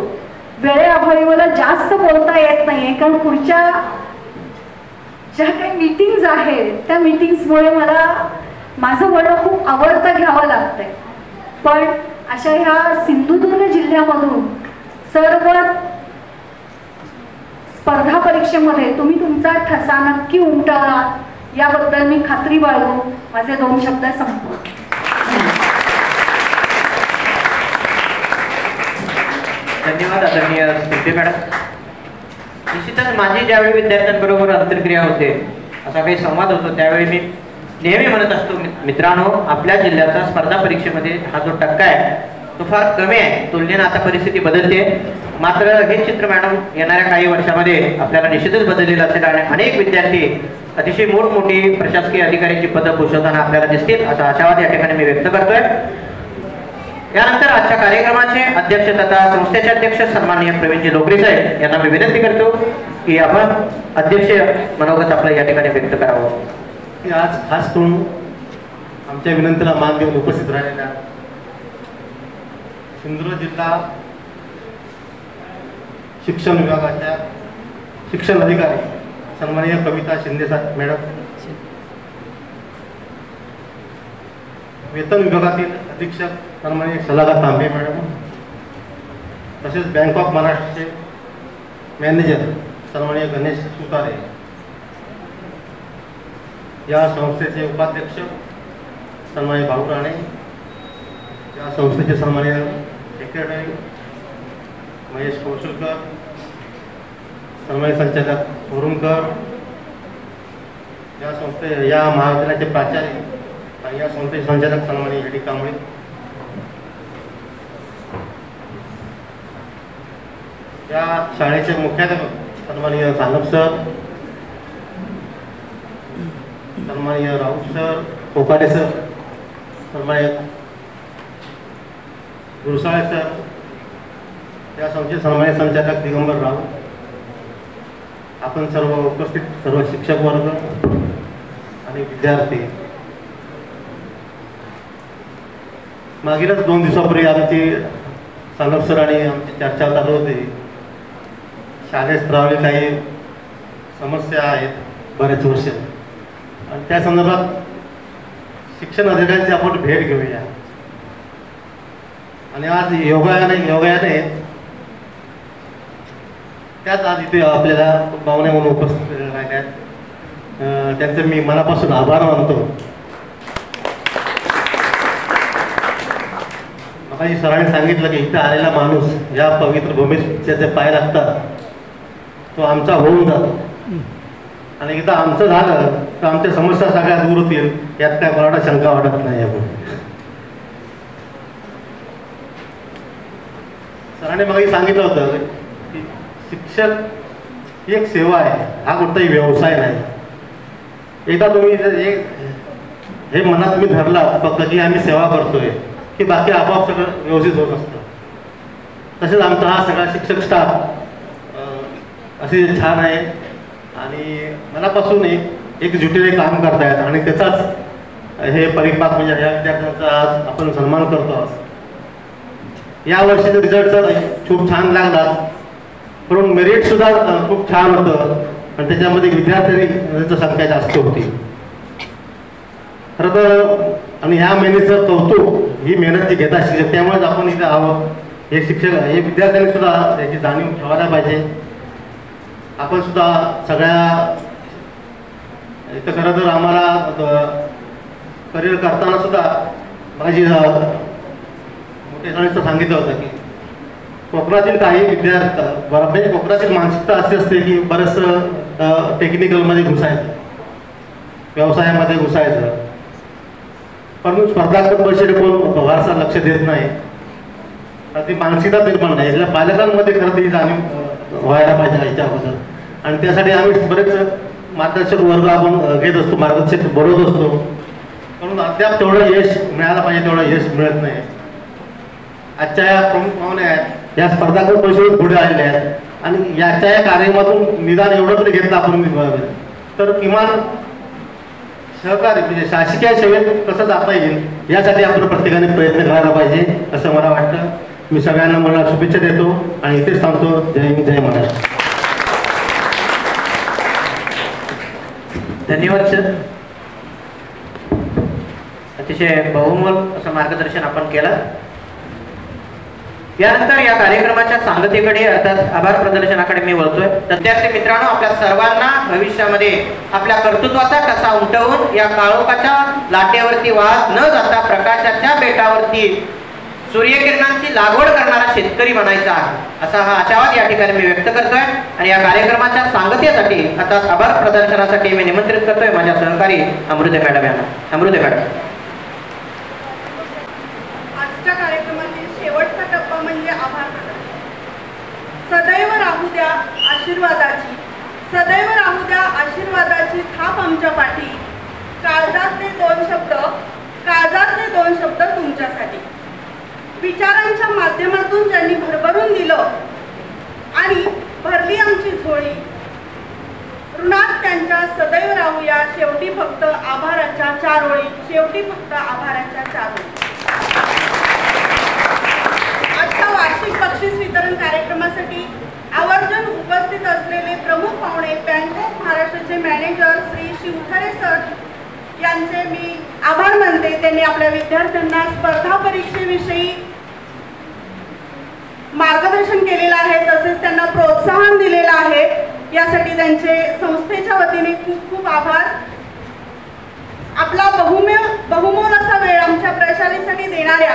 वेळेअभावी मला जास्त बोलता येत नाहीये कारण पुढच्या ज्या काही मीटिंग्स आहेत त्या मीटिंग्समुळे मला माझं वळण खूप आवडतं घ्यावं लागतंय. पण अशा ह्या सिंधुदुर्ग जिल्ह्यामधून सर्व स्पर्धा परीक्षेमध्ये तुम्ही तुमचा ठसा नक्की उमटवलात याबद्दल मी खात्री बाळगून माझे 2 शब्द संपवतो. धन्यवाद आदरणीय स्मृती मॅडम. निश्चितच माझी ज्यावेळी विद्यार्थ्यांबरोबर अंतर्क्रिया होते, असा काही संवाद होतो, त्यावेळी मी नेहमी म्हणत असतो, मित्रांनो आपल्या जिल्ह्याचा स्पर्धा परीक्षेमध्ये हा जो टक्का आहे तो फार कमी आहे. तुलनेने आता परिस्थिती बदलते, मात्र हे चित्र मॅडम येणाऱ्या काही वर्षामध्ये आपल्याला निश्चितच बदललेलं असेल आणि अनेक विद्यार्थी अतिशय मोठमोठी प्रशासकीय अधिकाऱ्यांची पदं भूषवताना आपल्याला दिसतील असा आशावाद या ठिकाणी मी व्यक्त करतोय. यानंतर आजच्या कार्यक्रमाचे अध्यक्ष तथा संस्थेचे अध्यक्ष सन्माननीय प्रवीणजी लोकरे साहेब यांना मी विनंती करतो की आपण अध्यक्ष मनोगत आपलं या ठिकाणी व्यक्त करावं. आज खास करून आमच्या विनंतीला मान देऊन उपस्थित राहिलेल्या सिंधुदुर्ग जिल्हा शिक्षण विभागाच्या शिक्षण अधिकारी सन्माननीय कविता शिंदे मॅडम, वेतन विभागातील अधीक्षक सन्माननीय शलाका तांबे मॅडम, तसेच बँक ऑफ महाराष्ट्राचे मॅनेजर सन्माननीय गणेश सुतारे, या संस्थेचे उपाध्यक्ष सन्माननीय भाऊ राणे, या संस्थेचे सन्माननीय सेक्रेटरी महेश कौशलकर, सन्माननीय संचालक मुरुमकर, या महाविद्यालयाचे प्राचार्य आणि या संस्थेचे संचालक सन्माननीय एडी कांबळे, या शाळेचे मुख्याध्यापक सन्माननीय सानप सर, सन्माननीय राऊत सर, कोकाटे सर, सन्माननीय गुरसाळे सर, या संस्थेचे सन्माननीय संचालक दिगंबर राव, आपण सर्व उपस्थित सर्व शिक्षक वर्ग आणि विद्यार्थी. मागीलच 2 दिवसापूर्वी आमची सानप सर आणि आमची चर्चा चालू होती. शालेय स्तरावरील काही समस्या आहेत बरेच वर्ष आणि त्या संदर्भात शिक्षण अधिकाऱ्यांची आपण भेट घेऊया. आणि आज योगाने त्याच आज इथे आपल्याला पाहुणे म्हणून उपस्थित राहिल्यात, त्यांचे मी मनापासून आभार मानतो. मगाशी सरांनी सांगितलं की इथं आलेला माणूस या पवित्र भूमीत ज्याचे पाय लागतात तो आमचा होऊन जातो. आणि एकदा आमचं झालं तर आमच्या समस्या सगळ्या दूर होतील, यात काय मला शंका वाटत नाही आपण. सरांनी मग सांगितलं होतं की शिक्षण ही एक सेवा आहे, हा कोणताही व्यवसाय नाही. एकदा तुम्ही हे मनात तुम्ही धरला फक्त की आम्ही सेवा करतोय की बाकी आपोआप सगळं व्यवस्थित होत असतं. तसेच आमचा हा सगळा शिक्षक स्टाफ असे छान आहे आणि मनापासून एकजुटीने काम करतायत आणि त्याचाच हे परिपाक म्हणजे या विद्यार्थ्यांचा आज आपण सन्मान करतो आहोत. या वर्षीचा रिझल्ट खूप छान लागला, पण मेरिट सुद्धा खूप छान होतं आणि त्याच्यामध्ये विद्यार्थ्यांची संख्या जास्त होती खरं तर. आणि ह्या मेहनतीचं कौतुक ही मेहनत जी घेता शिक्षक त्यामुळेच आपण इथं आहोत. हे शिक्षक हे विद्यार्थ्यांनी सुद्धा त्याची जाणीव ठेवायला पाहिजे. आपण सुद्धा सगळ्या इथं खरं तर आम्हाला करिअर करताना सुद्धा माझी मोठ्या जणांचं सांगितलं होतं की कोकणातील काही विद्यार्थी म्हणजे कोकणातील मानसिकता अशी असते की बरंचसं टेक्निकलमध्ये घुसायचं, व्यवसायामध्ये घुसायचं, पण स्पर्धात्मक परीक्षेकडे कोण फारसा लक्ष देत नाही. ती मानसिकता निर्माण नाही, याच्या पालकांमध्ये खरं ती जाणीव व्हायला पाहिजे याच्या अगोदर. आणि त्यासाठी आम्ही बरेच मार्गदर्शक वर्ग आपण घेत असतो, मार्गदर्शक बरोबर असतो, म्हणून अद्याप तेवढं यश मिळायला पाहिजे तेवढं यश मिळत नाही. आजच्या या प्रमुख पाहुणे आहेत, या स्पर्धात्मक परीक्षेतून पुढे आलेले आहेत आणि याच्या या कार्यक्रमातून निदान एवढं तरी घेतलं आपण तर किमान सहकारी म्हणजे शासकीय सेवेत कसं जाता येईल यासाठी आपण प्रत्येकाने प्रयत्न करायला पाहिजे असं मला वाटतं. मी सगळ्यांना मला शुभेच्छा देतो आणि इथेच थांबतो. जय हिंद, जय महाराष्ट्र. धन्यवाद सर. अतिशय बहुमोल असं मार्गदर्शन आपण केलं. यानंतर या कार्यक्रमाच्या सांगतेकडे अर्थात आभार प्रदर्शनाकडे मी वळतोय. विद्यार्थी मित्रांनो, आपल्या सर्वांना भविष्यामध्ये आपल्या कर्तृत्वाचा ठसा उमटवून या काळोखाच्या लाटेवरती वाहत न जाता प्रकाशाच्या बेटावरती सूर्यकिरणांची लागवड करणारा शेतकरी बनायचा आहे, असा हा आशावाद या ठिकाणी मी व्यक्त करतोय. आणि या कार्यक्रमाच्या सांगतेसाठी अर्थात आभार प्रदर्शनासाठी मी निमंत्रित करतोय माझ्या सहकारी अमृते मॅडम यांना. अमृते मॅडम. आजच्या कार्यक्रमातील शेवटचा टप्पा म्हणजे आभार प्रदर्शन. सदैव राहू द्या आशीर्वादाची, सदैव राहू द्या आशीर्वादाची थाप आमच्या पाठी. काळजातले दोन शब्द, काळजातले दोन शब्द तुमच्यासाठी. विचारांच्या माध्यमातून ज्यांनी भरभरून दिलं आणि भरली आमची झोळी, ऋणात त्यांच्या सदैव राहूया. शेवटी फक्त आभाराच्या 4 ओळी, शेवटी फक्त आभाराच्या 4 ओळी. आजच्या वार्षिक बक्षीस वितरण कार्यक्रमासाठी आवर्जून उपस्थित असलेले प्रमुख पाहुणे बँक ऑफ महाराष्ट्राचे मॅनेजर श्री शिवथरे सर यांचे मी आभार मानते. त्यांनी आपल्या विद्यार्थ्यांना स्पर्धा परीक्षेविषयी मार्गदर्शन केलेलं आहे, तसेच त्यांना प्रोत्साहन दिलेलं आहे. यासाठी त्यांचे संस्थेच्या वतीने खूप खूप आभार. आपला बहुमोल असा वेळ आमच्या प्रशालेसाठी देणाऱ्या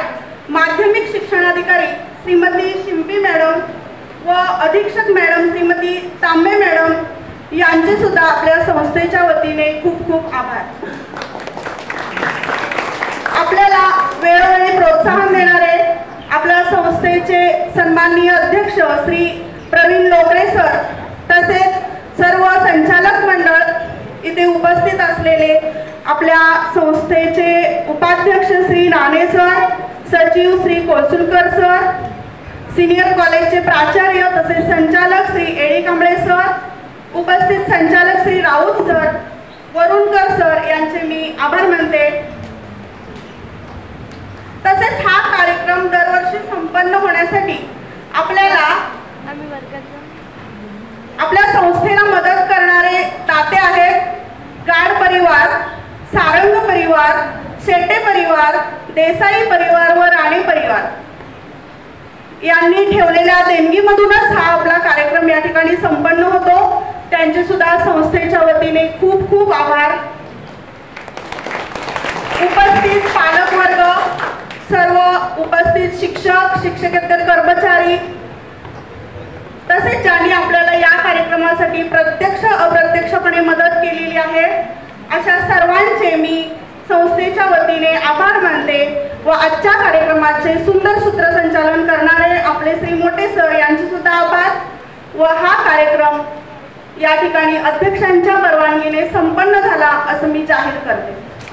माध्यमिक शिक्षणाधिकारी श्रीमती शिंपी मॅडम व अधीक्षक मॅडम श्रीमती तांबे मॅडम यांचे सुद्धा आपल्या संस्थेच्या वतीने खूप खूप आभार. आपल्याला वेळोवेळी प्रोत्साहन देणारे आपल्या संस्थेचे सन्माननीय अध्यक्ष श्री प्रवीण लोकरे सर, तसेच सर्व संचालक मंडळ, इथे उपस्थित असलेले आपल्या संस्थेचे उपाध्यक्ष श्री राणे सर, सचिव श्री कोसुलकर सर, सिनियर कॉलेजचे प्राचार्य तसेच संचालक श्री एडी कांबळे सर, उपस्थित संचालक श्री राऊत सर, वरुणकर सर यांचे मी आभार मानते. तसेच हा कार्यक्रम दरवर्षी संपन्न होण्यासाठी आपल्याला आपल्या संस्थेला मदत करणारे दाते आहेत. गाड परिवार, सारंग परिवार, शेटे परिवार, देसाई परिवार व राणे परिवार यांनी ठेवलेल्या देणगीमधूनच हा आपला कार्यक्रम या ठिकाणी संपन्न होतो. त्यांचे सुद्धा संस्थेच्या वतीने खूप खूप आभार. उपस्थित पालकवर्ग, सर्व उपस्थित शिक्षक, शिक्षकेतर कर्मचारी, तसेच ज्यांनी आपल्याला या कार्यक्रमात कार्यक्रमासाठी प्रत्यक्ष अप्रत्यक्षपणे मदत केलेली आहे अशा सर्वांचे मी संस्थेच्या वतीने आभार मानते व आजच्या कार्यक्रमाचे सुंदर सूत्रसंचालन करणारे आपले श्री मोठे सर यांचे सुद्धा आभार व हा कार्यक्रम या ठिकाणी अध्यक्षांच्या परवानगीने संपन्न झाला असं मी जाहीर करते.